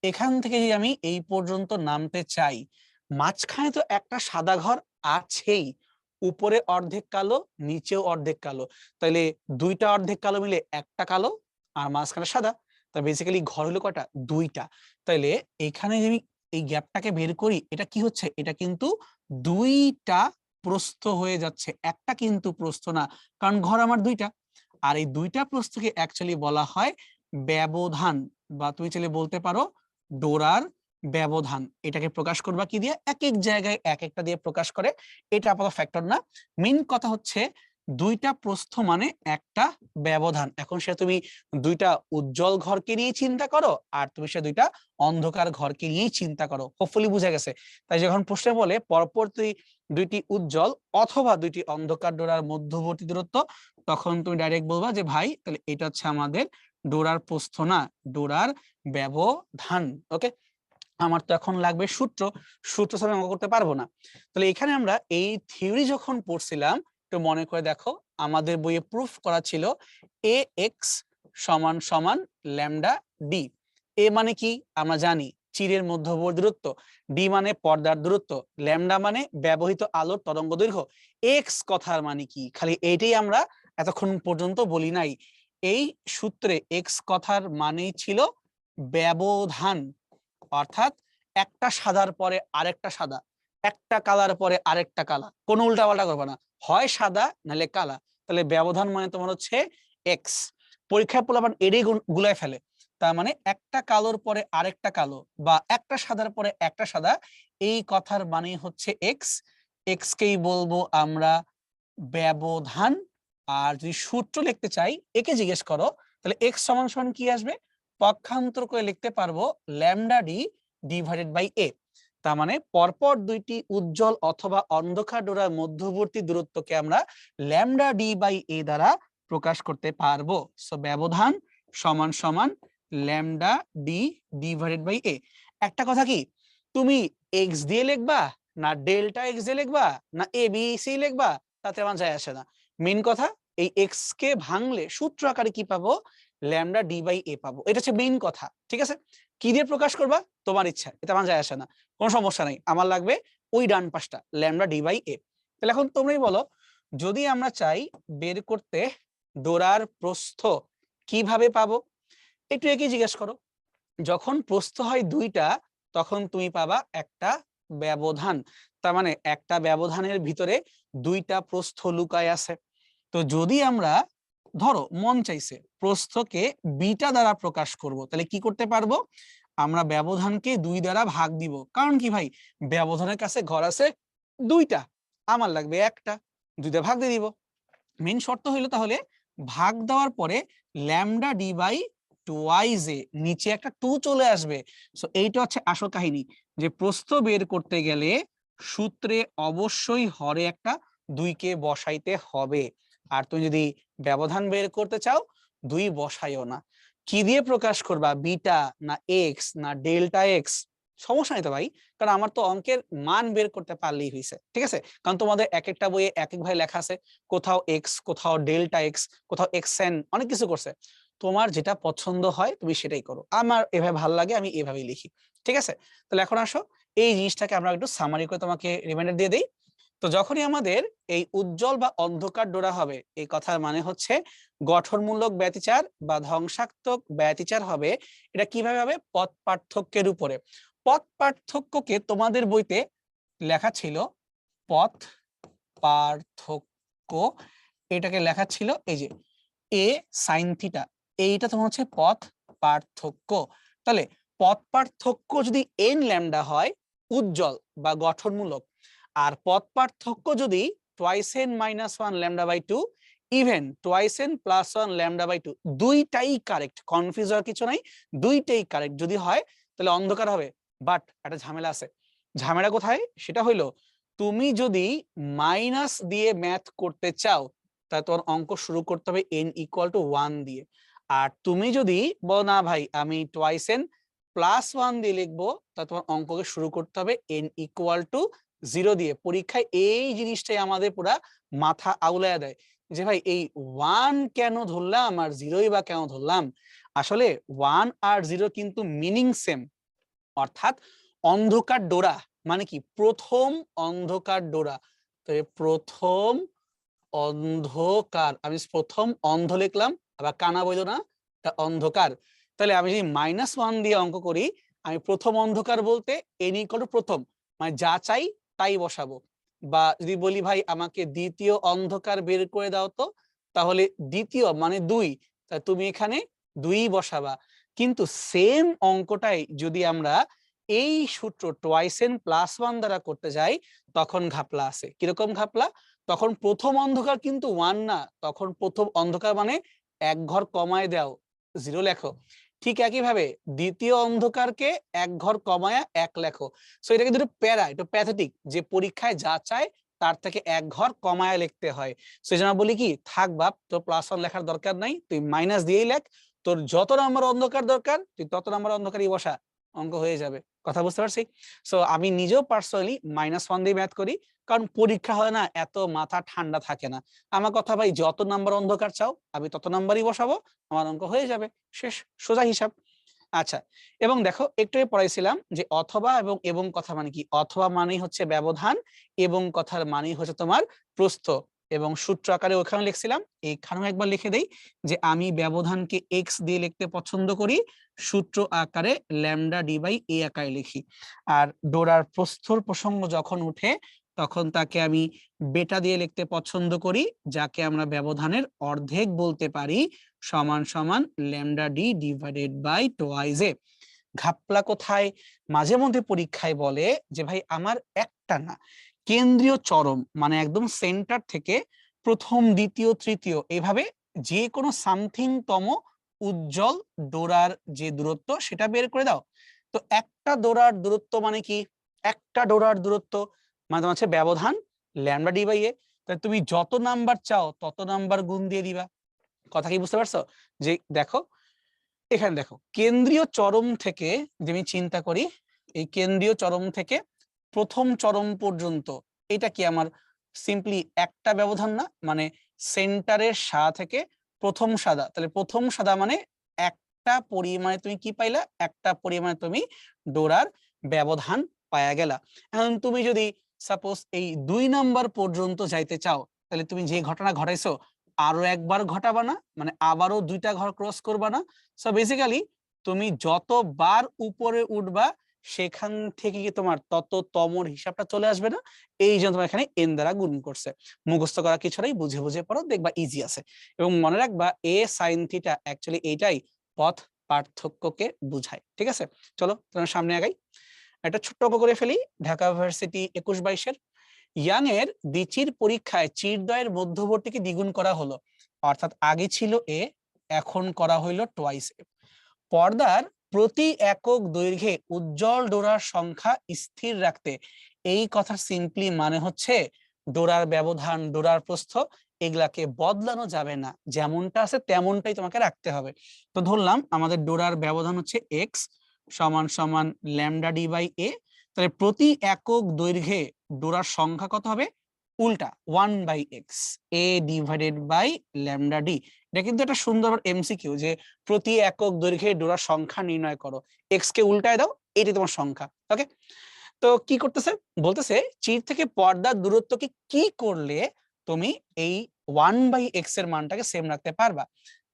এখান থেকে যদি আমি এই পর্যন্ত নামতে চাই, মাঝখানে তো একটা সাদা ঘর আছেই, উপরে অর্ধেক কালো নিচেও অর্ধেক কালো, তাহলে দুইটা অর্ধেক কালো মিলে একটা কালো আর মাঝখানে সাদা, তা বেসিক্যালি ঘর হলো কয়টা? দুইটা। তাইলে এখানে যদি এই গ্যাপটাকে বের করি, এটা কি হচ্ছে? এটা কিন্তু দুইটা প্রস্থ হয়ে যাচ্ছে, একটা কিন্তু প্রস্থ না, কারণ ঘর আমার দুইটা। আর এই দুইটা প্রস্থকে অ্যাকচুয়ালি বলা হয় ব্যবধান, বা তুমি চাইলে বলতে পারো ডোরার ব্যবধান, এটাকে প্রকাশ করবা কি দিয়ে? এক এক জায়গায় এক একটা দিয়ে প্রকাশ করে, এটা আপাতত ফ্যাক্টর না। মেইন কথা হচ্ছে দুইটা প্রস্থ মানে একটা ব্যবধান। এখন সে তুমি দুইটা উজ্জ্বল ঘরকে নিয়ে চিন্তা করো, আর তুমি সে দুইটা অন্ধকার ঘরকে নিয়েই চিন্তা করো। হোপফুলি বুঝা গেছে। তাই যখন প্রশ্নে বলে পরপর দুইটি উজ্জ্বল অথবা দুইটি অন্ধকার ডোরার মধ্যবর্তী দূরত্ব, তখন তুমি ডাইরেক্ট বলবা যে ভাই তাহলে এটা হচ্ছে আমাদের ডোরার প্রস্থ না, ডোরার ব্যবধান। ওকে, আমার তো এখন লাগবে সূত্র, সূত্র ছাড়া অঙ্ক করতে পারবো না। তাহলে এখানে আমরা এই থিওরি যখন পড়ছিলাম, একটু মনে করে দেখো, আমাদের বইয়ে প্রুফ করা ছিল এ এক্স সমান সমান ল্যামডা ডি। এ মানে কি আমরা জানি, চিরের মধ্যবর্তী দূরত্ব, ডি মানে পর্দার দূরত্ব, ল্যামডা মানে ব্যবহৃত আলোর তরঙ্গ দৈর্ঘ্য। এক্স কথার মানে কি, খালি এইটাই আমরা এতক্ষণ পর্যন্ত বলি নাই। এই সূত্রে এক্স কথার মানেই ছিল ব্যবধান, অর্থাৎ একটা সাদার পরে আরেকটা সাদা, একটা কালার পরে আরেকটা কালা, কোনো উল্টাপাল্টা করবে না, হয় সাদা নাহলে কালা। তাহলে ব্যবধান মানে তোমার হচ্ছে এক্স। পরীক্ষায় পোলাপান এটাই গুলায় ফেলে। তার মানে একটা কালোর পরে আরেকটা কালো বা একটা সাদার পরে একটা সাদা, এই কথার মানে হচ্ছে এক্স। এক্স কেই বলবো আমরা ব্যবধান। আর যদি সূত্র লিখতে চাই, একে জিজ্ঞেস করো, তাহলে এক্স সমান সমান কি আসবে? পক্ষান্তর করে লিখতে পারবো ল্যামডা ডি ডিভাইডেড বাই এ। তার মানে পরপর দুইটি উজ্জ্বল অথবা অন্ধকার ডোরার মধ্যবর্তী দূরত্বকে আমরা ল্যামডা ডি বাই এ দ্বারা প্রকাশ করতে পারবো। সো ব্যবধান সমান সমান ল্যামডা ডি ডিভাইডেড বাই এ। একটা কথা কি, তুমি এক্স দিয়ে লিখবা না ডেল্টা এক্স দিয়ে লিখবা না এ বি সি লিখবা, তাতে আমার যায় আসে না। মেইন কথা এই এক্স কে ভাঙলে সূত্র আকারে কি পাবো? ল্যামডা ডি বাই এ পাবো। এটা হচ্ছে মেইন কথা, ঠিক আছে? কি দিয়ে প্রকাশ করবা তোমার ইচ্ছা, এটা আমার যায় আসে না, কোনো সমস্যা নাই। আমার লাগবে ওই ডান পাশটা ল্যামডা ডি বাই এ। তাহলে এখন তোমরাই বলো, যদি আমরা চাই বের করতে ডোরার প্রস্থ, কিভাবে পাবো? একটু একই জিজ্ঞেস করো। যখন প্রস্থ হয় দুইটা, তখন তুমি পাবা একটা ব্যবধান। তার মানে একটা ব্যবধানের ভিতরে দুইটা প্রস্থ লুকায় আছে। তো যদি আমরা ধরো মন চাইছে প্রস্থকে বিটা দ্বারা প্রকাশ করব, তাহলে কি করতে পারবো? আমরা ব্যবধানকে দুই দ্বারা ভাগ দিব। কারণ কি ভাই, ব্যবধানের কাছে ঘর আছে দুইটা, আমার লাগবে একটা, দুইটা ভাগ দিয়ে দিব। মেইন শর্ত হইলো তাহলে ভাগ দেওয়ার পরে ল্যামডা ডি বাই টুয়াইজ এ, নিচে একটা টু চলে আসবে। সো এইটা হচ্ছে আসল কাহিনী, যে প্রস্থ বের করতে গেলে সূত্রে অবশ্যই হরে একটা দুইকে বসাইতে হবে। আর তুমি যদি ব্যবধান বের করতে চাও, দুই বসাইও না। কি দিয়ে প্রকাশ করবা? বিটা না এক্স না ডেল্টা এক্স? সমস্যা নেই তো ভাই, কারণ আমার তো অঙ্কের মান বের করতে পারলেই হয়েছে, ঠিক আছে? কারণ তোমাদের এক একটা বইয়ে এক এক ভাবে লেখা আছে, কোথাও এক্স, কোথাও ডেল্টা এক্স, কোথাও এক্স এন, অনেক কিছু করছে। তোমার যেটা পছন্দ হয় তুমি সেটাই করো। আমার এভাবে ভালো লাগে, আমি এভাবেই লিখি, ঠিক আছে? তাহলে এখন আসো এই জিনিসটাকে আমরা একটু সামারি করে তোমাকে রিমাইন্ডার দিয়ে দিই। তো যখনই আমাদের এই উজ্জ্বল বা অন্ধকার ডোরা হবে, এই কথার মানে হচ্ছে গঠনমূলক ব্যতিচার বা ধ্বংসাত্মক ব্যতিচার হবে। এটা কিভাবে হবে? পথ পার্থক্যের উপরে। পথ পার্থক্যকে তোমাদের বইতে লেখা ছিল পথ পার্থক্য, এটাকে লেখা ছিল এই যে এ সাইন থিটা, এইটা তোমার হচ্ছে পথ পার্থক্য। তাহলে পথ পার্থক্য যদি এন ল্যামডা হয় উজ্জ্বল বা গঠনমূলক, আর পথ পার্থক্য যদি twice n minus one lambda by two, even twice N plus one lambda by two, দুইটাই কারেক্ট, কনফিউজ হওয়ার কিছু নাই, দুইটাই কারেক্ট যদি হয় তাহলে অন্ধকার হবে। বাট একটা ঝামেলা আছে। ঝামেলা কোথায়? সেটা হইলো তুমি যদি মাইনাস দিয়ে ম্যাথ করতে চাও, তাহলে তোমার অঙ্ক শুরু করতে হবে n ইকুয়াল টু 1 দিয়ে। আর তুমি যদি বলো না ভাই আমি টুয়াইস n প্লাস 1 দিয়ে লিখবো, তাহলে তোমার অঙ্ককে শুরু করতে হবে n ইকুয়াল টু 0 দিয়ে। পরীক্ষায় এই জিনিসটাই আমাদের পুরা মাথা আউলায়া দেয়, যে ভাই এই 1 কেন ধরলাম আর 0ই বা কেন ধরলাম? আসলে 1 আর 0 কিন্তু মিনিং সেম। অর্থাৎ অন্ধকার ডোরা মানে কি? প্রথম অন্ধকার ডোরা। তো প্রথম অন্ধকার, আমি প্রথম অন্ধ লিখলাম, আবার কানা বইল না, অন্ধকার। তাহলে আমি যদি -1 দিয়ে অঙ্ক করি, আমি প্রথম অন্ধকার বলতে এন ইকুয়াল টু প্রথম, মানে যা চাই তাই বসাবো। বা যদি বলি ভাই আমাকে দ্বিতীয় অন্ধকার বের করে দাও তো, তাহলে দ্বিতীয় মানে 2, তুমি এখানে 2 বসাবা। কিন্তু সেম অঙ্কটাই যদি আমরা এই সূত্র টোয়াইস এন প্লাস ওয়ান দ্বারা করতে যাই তখন ঘাপলা আছে। কিরকম ঘাপলা? তখন প্রথম অন্ধকার কিন্তু ওয়ান না, তখন প্রথম অন্ধকার মানে এক ঘর কমায় দাও, জিরো লেখো। ঠিক একইভাবে দ্বিতীয় অন্ধকারকে এক ঘর কমায়া এক লেখো। সো এটা কিন্তু প্যারা, এটা প্যাথেটিক, যে পরীক্ষায় যা চায় তার থেকে এক ঘর কমায় লিখতে হয়। সেই জন্য বলি কি, থাক বাপ, তোর প্লাস ওয়ান লেখার দরকার নাই, তুই মাইনাস দিয়েই লেখ। তোর যত নাম্বার অন্ধকার দরকার তুই তত নাম্বার অন্ধকারই বসা, অঙ্ক হয়ে যাবে। কথা বুঝতে পারছি? সো আমি নিজেও পার্সোনালি -1 দিয়ে ম্যাথ করি, কারণ পরীক্ষা হয় না, এত মাথা ঠান্ডা থাকে না। আমার কথা ভাই, যত নাম্বার অন্ধকার চাও আমি তত নাম্বারই বসাবো, আমার অঙ্ক হয়ে যাবে, শেষ, সোজা হিসাব। আচ্ছা, এবং দেখো একটু পড়াইছিলাম যে অথবা এবং কথা মানে কি, অথবা মানেই হচ্ছে ব্যবধান, এবং কথার মানেই হচ্ছে তোমার প্রস্থ। এবং সূত্র আকারে ওখানে লিখছিলাম, এইখানেও একবার লিখে দেই যে আমি ব্যবধানকে এক্স দিয়ে লিখতে পছন্দ করি, সূত্র আকারে ল্যামডা ডি বাই এ আকারে লিখি। আর ডোরার প্রস্থর প্রসঙ্গ যখন উঠে তখন তাকে আমি বেটা দিয়ে লিখতে পছন্দ করি, যাকে আমরা ব্যবধানের অর্ধেক বলতে পারি, সমান সমান lambda D divided by twice A. ঘাপলা কোথায়? মাঝে মধ্যে পরীক্ষায় বলে যে ভাই আমার একটা না, কেন্দ্রীয় চরম মানে একদম সেন্টার থেকে প্রথম দ্বিতীয় তৃতীয় এভাবে যে কোনো সামথিং তম উজ্জ্বল ডোরার যে দূরত্ব সেটা বের করে দাও। তো একটা ডোরার দূরত্ব মানে কি, একটা ডোরার দূরত্ব মানে হচ্ছে ব্যবধান ল্যামডা ডি বাই এ। তাই তুমি যত নাম্বার চাও তত নাম্বার গুণ দিয়ে দিবা। কথা কি বুঝতে পারছো? যে দেখো এখানে দেখো, কেন্দ্রীয় চরম থেকে যে আমি চিন্তা করি, এই কেন্দ্রীয় চরম থেকে প্রথম চরম পর্যন্ত এটা কি আমার সিম্পলি একটা ব্যবধান না? মানে সেন্টারের সা থেকে প্রথম সাদা, তাহলে প্রথম সাদা মানে একটা পরিমাণে তুমি কি পাইলা, একটা পরিমাণে তুমি ডোরার ব্যবধান পায়া গেলা। এখন তুমি যদি সাপোজ এই 2 নাম্বার পর্যন্ত যাইতে চাও, তাহলে তুমি যে ঘটনা ঘটাইছো আরো একবার ঘটাবা না, মানে আবারও 2টা ঘর ক্রস করবা না। সো বেসিক্যালি তুমি যতবার উপরে উঠবা সেখান থেকে কি তোমার তত তমর হিসাবটা চলে আসবে না? এই জন্য তোমার এখানে এন দ্বারা গুণ করছে। মুখস্থ করা কিছু নাই, বুঝে বুঝে পড়ো, দেখবা ইজি আছে। এবং মনে রাখবা এ সাইন থিটা অ্যাকচুয়ালি এইটাই পথ পার্থক্যকে বুঝায়। ঠিক আছে, চলো তোমার সামনে আগাই। একটা ছোট্ট অঙ্ক করে ফেলি, ঢাকা ইউনিভার্সিটি 21-22-এর। ইয়াং এর দ্বিচির পরীক্ষায় চিরদ্বয়ের মধ্যবর্তীকে দ্বিগুণ করা হলো, অর্থাৎ আগে ছিল এ, এখন করা হইলো টোয়াইস এ। পর্দার প্রতি একক দৈর্ঘ্যে উজ্জ্বল ডোরার সংখ্যা স্থির রাখতে, এই কথার সিম্পলি মানে হচ্ছে ডোরার ব্যবধান, ডোরার প্রস্থ এগুলাকে বদলানো যাবে না, যেমনটা আছে তেমনটাই তোমাকে রাখতে হবে। তো ধরলাম আমাদের ডোরার ব্যবধান হচ্ছে এক্স সমান সমান ল্যামডা ডি বাই এ, তাহলে প্রতি একক দৈর্ঘ্যে ডোরার সংখ্যা কত হবে? উল্টা 1/x, A divided by lambda D. এটা কিন্তু একটা সুন্দর এমসিকিউ, যে প্রতি একক দৈর্ঘ্যে ডোরার সংখ্যা নির্ণয় করো, এক্স কে উল্টায় দাও, এটি তোমার সংখ্যা। ওকে, তো কি করতেছে, বলতেছে চির থেকে পর্দার দূরত্বকে কি করলে তুমি এই 1/x এর মানটাকে সেম রাখতে পারবা।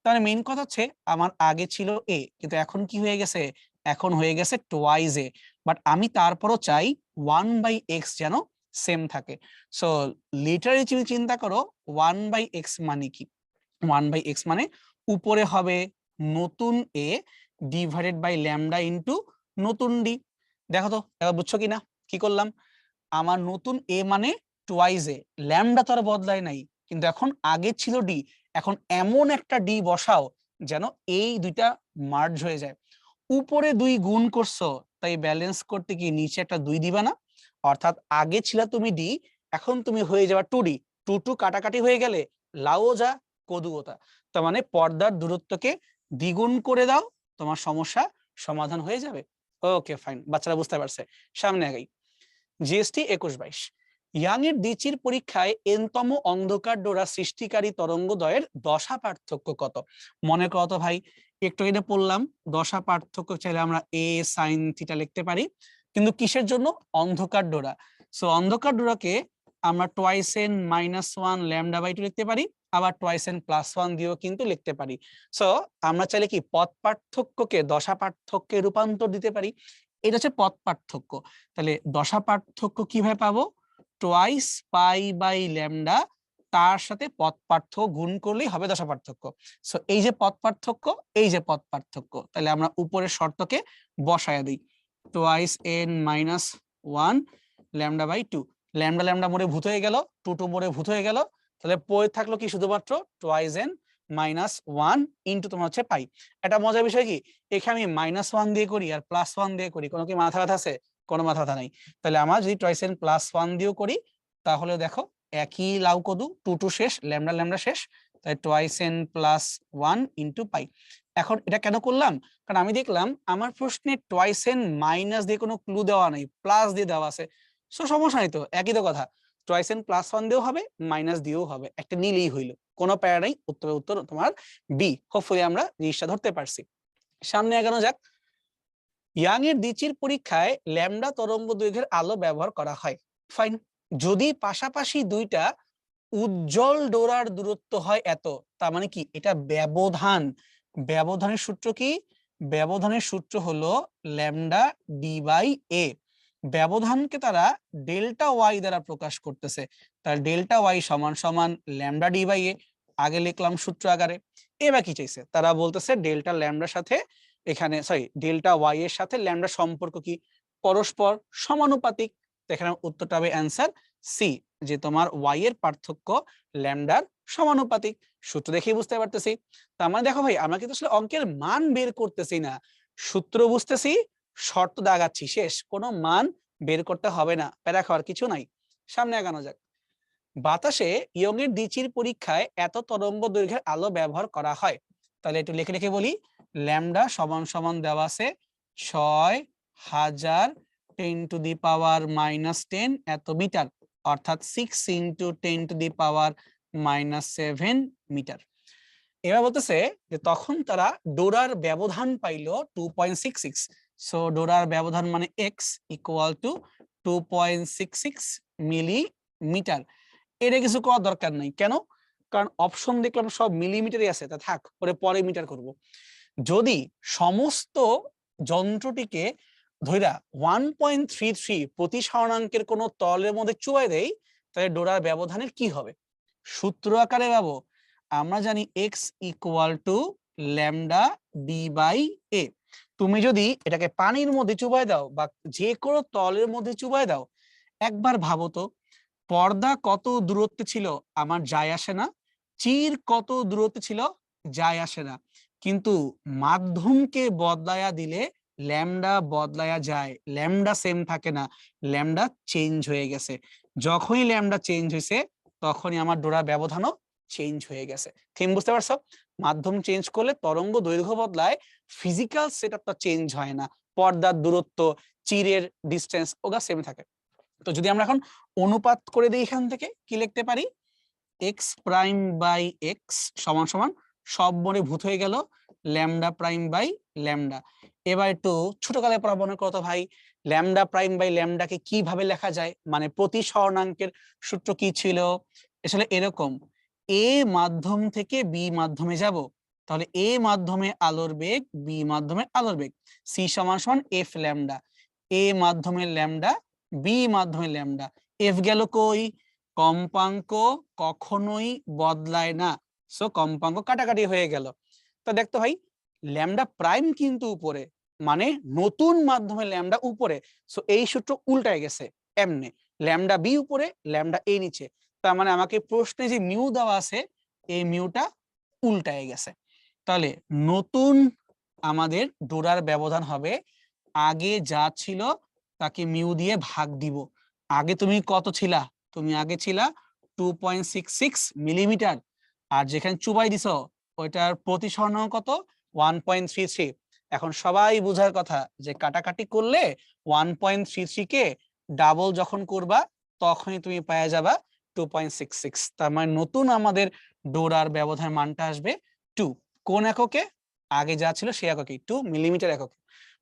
তাহলে মেইন কথা হচ্ছে আমার আগে ছিল এ, কিন্তু এখন কি হয়ে গেছে, এখন হয়ে গেছে টোয়াইস এ, বাট আমি তারপরও চাই 1/x যেন সেম থাকে। সো লিটারালি তুমি চিন্তা করো 1/x মানে কি, 1/x মানে উপরে হবে নতুন এ ডিভাইডেড বাই ল্যামডা ইন্টু নতুন ডি। দেখো তো এবার বুঝছো কিনা কি করলাম? আমার নতুন এ মানে টোয়াইস এ, ল্যামডা তো আর বদলায় নাই, কিন্তু এখন আগে ছিল ডি, এখন এমন একটা ডি বসাও যেন এই দুইটা মার্জ হয়ে যায়। উপরে 2 গুণ করছো, তাই ব্যালেন্স করতে কি নিচে একটা 2 দিবা না? অর্থাৎ আগে ছিল তুমি ডি, এখন তুমি হয়ে যাবে 2d, 2 2 কাটাকাটি হয়ে গেলে লাও যা কদুওতা। তার মানে পর্দার দূরত্বকে দ্বিগুণ করে দাও, তোমার সমস্যা সমাধান হয়ে যাবে। ওকে ফাইন, বাচ্চারা বুঝতে পারছে, সামনে আগাই। জিএসটি 21-22, ইয়াং এর দ্বিচির পরীক্ষায় এনতম অন্ধকার ডোরা সৃষ্টিকারী তরঙ্গদ্বয়ের দশা পার্থক্য কত? মনে করো তো ভাই, একটু এটা পড়লাম, দশা পার্থক্য চাইলে আমরা এ সাইন থিটা লিখতে পারি, কিন্তু কিসের জন্য? অন্ধকার ডোরা। সো অন্ধকার ডোরাকে আমরা টোয়াইস এন -1 ল্যামডা বাই 2 লিখতে পারি, আবার টোয়াইস এন +1 দিয়েও কিন্তু লিখতে পারি। সো আমরা চাইলে কি পথ পার্থক্যকে দশা পার্থক্যে রূপান্তর দিতে পারি। এটা হচ্ছে পথ পার্থক্য। তাহলে দশা পার্থক্য কিভাবে পাবো? টোয়াইস পাই বাই ল্যামডা, তার সাথে পথ পার্থক্য গুণ করলেই হবে দশা পার্থক্য। সো এই যে পথ পার্থক্য, এই যে পথ পার্থক্য, তাহলে আমরা উপরের শর্তকে বসায় দিই। Twice n minus 1 lambda by 2। Lambda lambda মোড়ে ভূত হয়ে গেল, 2 2 মোড়ে ভূত হয়ে গেল, তাহলে পড়ে থাকলো কি শুধুমাত্র টোয়াইস n মাইনাস 1 ইনটু তোমার হচ্ছে পাই। এটা মজার বিষয় কি, এখানে আমি -1 দিয়ে করি আর +1 দিয়ে করি, কোনো কি মাথা ব্যথা আছে? কোনো মাথা ব্যথা নাই। তাহলে আমার যদি টোয়াইস n +1 দিয়েও করি তাহলে দেখো একই লাউ কদু, 2 2 শেষ, ল্যামডা ল্যামডা শেষ, তাই টোয়াইস n +1 ইনটু পাই। এখন এটা কেন করলাম, কারণ আমি দেখলাম আমার প্রশ্নে টোয়াইস n মাইনাস দিয়ে কোনো ক্লু দেওয়া নেই, প্লাস দিয়ে দেওয়া আছে। সো সমস্যা নাই, তো একই তো কথা, টোয়াইস n +1 দিয়েও হবে, মাইনাস দিয়েও হবে, একটা নিলেই হইলো, কোনো প্যারা নাই। উত্তরের উত্তর তোমার বি। হোপফুলি আমরা জিনিসটা ধরতে পারছি। সামনে এগানো যাক। ইয়াং এর দ্বিচির পরীক্ষায় ল্যামডা তরঙ্গ দৈর্ঘ্যের আলো ব্যবহার করা হয়। ফাইন। যদি পাশাপাশি দুইটা উজ্জ্বল ডোরার দূরত্ব হয় এত, তার মানে কি এটা ব্যবধান। ব্যবধানের সূত্র কি? ব্যবধানের সূত্র হলো ল্যামডা ডি বাই এ। ব্যবধানকে তারা ডেল্টা ওয়াই দ্বারা প্রকাশ করতেছে, তার ডেল্টা ওয়াই সমান সমান ল্যামডা ডি বাই এ। আগে লিখলাম সূত্র আকারে। এবার কি চাইছে, তারা বলতেছে ডেল্টা ল্যামডার সাথে এখানে ডেল্টা ওয়াই এর সাথে ল্যামডা সম্পর্ক কি? পরস্পর সমানুপাতিক। তো এখানে উত্তরটা হবে অ্যান্সার সি, যে তোমার ওয়াই এর পার্থক্য ল্যামডার সমানুপাতিক। সূত্র দেখেই বুঝতে পারতেছি। তার মানে দেখো ভাই, আমরা কিন্তু আসলে অঙ্কের মান বের করতেছি না, সূত্র বুঝতেছি, শর্ত দাগাচ্ছি, শেষ। কোনো মান বের করতে হবে না, প্যারা খাওয়ার কিছু নাই। সামনে আগানো যাক। বাতাসে ইয়ং এর দ্বিচির পরীক্ষায় এত তরঙ্গ দৈর্ঘ্যের আলো ব্যবহার করা হয়। তাহলে একটু লিখে লিখে বলি, ল্যামডা সমান সমান দেওয়া আছে 6000 10⁻⁻10 এত মিটার, অর্থাৎ 6 × 10⁻⁻7 মিটার। এবার বলতেছে যে তখন তারা ডোরার ব্যবধান পাইলো 2.66। সো ডোরার ব্যবধান মানে x ইকুয়াল টু 2.66 মিলিমিটার। এটা কিছু করার দরকার নাই, কেন? কারণ অপশন দেখলাম সব মিলিমিটারই আছে, তা থাক, পরে মিটার করব। যদি সমস্ত যন্ত্রটিকে ধইরা 1.33 প্রতি স্বর্ণাঙ্কের কোন তলের মধ্যে চুবাই দেই, তাহলে ডোরার ব্যবধানের কি হবে? সূত্র আকারে পাবো, আমরা জানি x equal to lambda D by A. তুমি যদি এটাকে পানির মধ্যে চুবাই দাও বা যে কোনো তলের মধ্যে চুবাই দাও, একবার ভাবো তো, পর্দা কত দূরত্বে ছিল আমার যায় আসে না, চির কত দূরত্বে ছিল যায় আসে না, কিন্তু মাধ্যমকে বদলায়া দিলে ল্যামডা বদলায়া যায়, ল্যামডা সেম থাকে না, ল্যামডা চেঞ্জ হয়ে গেছে। যখনই ল্যামডা চেঞ্জ হয়েছে তখনই আমার ডোরা ব্যবধানও চেঞ্জ হয়ে গেছে। থিম বুঝতে পারছো? মাধ্যম চেঞ্জ করলে তরঙ্গ দৈর্ঘ্য বদলায়, ফিজিক্যাল সেটআপটা চেঞ্জ হয় না, পর্দার দূরত্ব, চিরের ডিসটেন্স ওগা সেম থাকে। তো যদি আমরা এখন অনুপাত করে দিই, এখান থেকে কি লিখতে পারি, এক্স প্রাইম বাই এক্স সমান সমান সব মনে ভূত হয়ে গেল ল্যামডা প্রাইম বাই ল্যামডা। এবার একটু ছোটকালে পড়া মনে করো তো ভাই, ল্যামডা প্রাইম বাই ল্যামডাকে কিভাবে লেখা যায়, মানে প্রতি স্বর্ণাঙ্কের সূত্র কি ছিল? আসলে এরকম, এ মাধ্যম থেকে বি মাধ্যমে যাব, তাহলে এ মাধ্যমে আলোর বেগ, বি মাধ্যমে আলোর বেগ, সি সমান সমান এফ ল্যামডা। এ মাধ্যমে ল্যামডা, বি মাধ্যমে ল্যামডা, এফ গেল কই? কম্পাঙ্ক কখনোই বদলায় না, সো কম্পাঙ্ক কাটাকাটি হয়ে গেল। তো দেখতো ভাই, ল্যামডা প্রাইম কিন্তু উপরে, মানে নতুন মাধ্যমে ল্যামডা উপরে, সো এই সূত্র উল্টায় গেছে, এমনে ল্যামডা বি উপরে, ল্যামডা এ নিচে, তার মানে আমাকে প্রশ্নে যে মিউ দেওয়া আছে এই মিউটা উল্টায় গেছে। তাহলে নতুন আমাদের ডোরার ব্যবধান হবে, আগে যা ছিল তাকে মিউ দিয়ে ভাগ দিব। আগে তুমি কত ছিলা? তুমি আগে ছিলা 2.66 মিলিমিটার, আর যেখানে চুবাই দিছ ওইটার প্রতি স্বর্ণাঙ্ক কত? 1.33। এখন সবাই বুঝার কথা যে কাটাকাটি করলে 1.33 কে ডাবল যখন করবা তখনই তুমি পেয়ে যাবা 2.66। তার মানে নতুন আমাদের ডোরার ব্যবধান মানটা আসবে 2। কোন এককে? আগে যা ছিল সেই এককে, 2 মিলিমিটার এককে।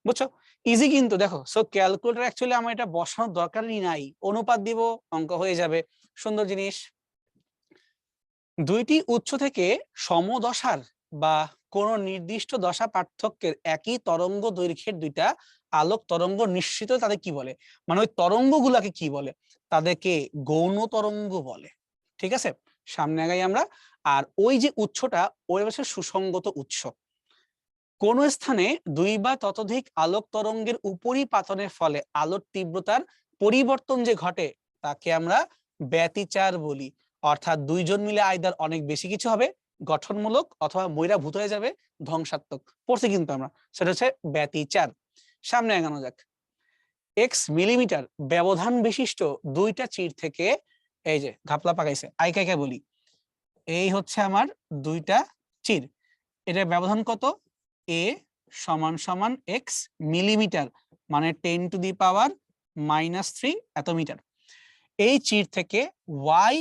বুঝছো? ইজি কিন্তু, দেখো। সো ক্যালকুলেটর অ্যাকচুয়ালি আমার এটা বসানোর দরকারই নাই, অনুপাত দিব, অঙ্ক হয়ে যাবে, সুন্দর জিনিস। দুইটি উৎস থেকে সমদশার বা কোন নির্দিষ্ট দশা পার্থক্যের একই তরঙ্গ দৈর্ঘ্যের দুইটা আলোক তরঙ্গ নিশ্চিত, তাদের কি বলে? মানে ওই তরঙ্গগুলাকে কি বলে? তাদেরকে গৌণ তরঙ্গ বলে। ঠিক আছে, সামনে আগাই আমরা। আর ওই যে উৎসটা ওই হচ্ছে সুসংগত উৎস। কোন স্থানে দুই বা ততোধিক আলোক তরঙ্গের উপরিপাতনের ফলে আলোর তীব্রতার পরিবর্তন যে ঘটে তাকে আমরা ব্যতিচার বলি। অর্থাৎ দুইজন মিলে আইদার অনেক বেশি কিছু হবে গঠনমূলক, অথবা ময়রা ভূত হয়ে যাবে ধ্বংসাত্মক। পড়ছি কিন্তু আমরা, সেটা হচ্ছে ব্যতিচার। সামনে এগানো যাক। এক্স মিলিমিটার ব্যবধান বিশিষ্ট দুইটা চির থেকে, এই যে ঘাপলা পাকাইছে, আইকাইকা বলি, এই হচ্ছে আমার দুইটা চির, এটার ব্যবধান কত? এ সমান সমান এক্স মিলিমিটার, মানে 10⁻³ এত মিটার। এই চির থেকে ওয়াই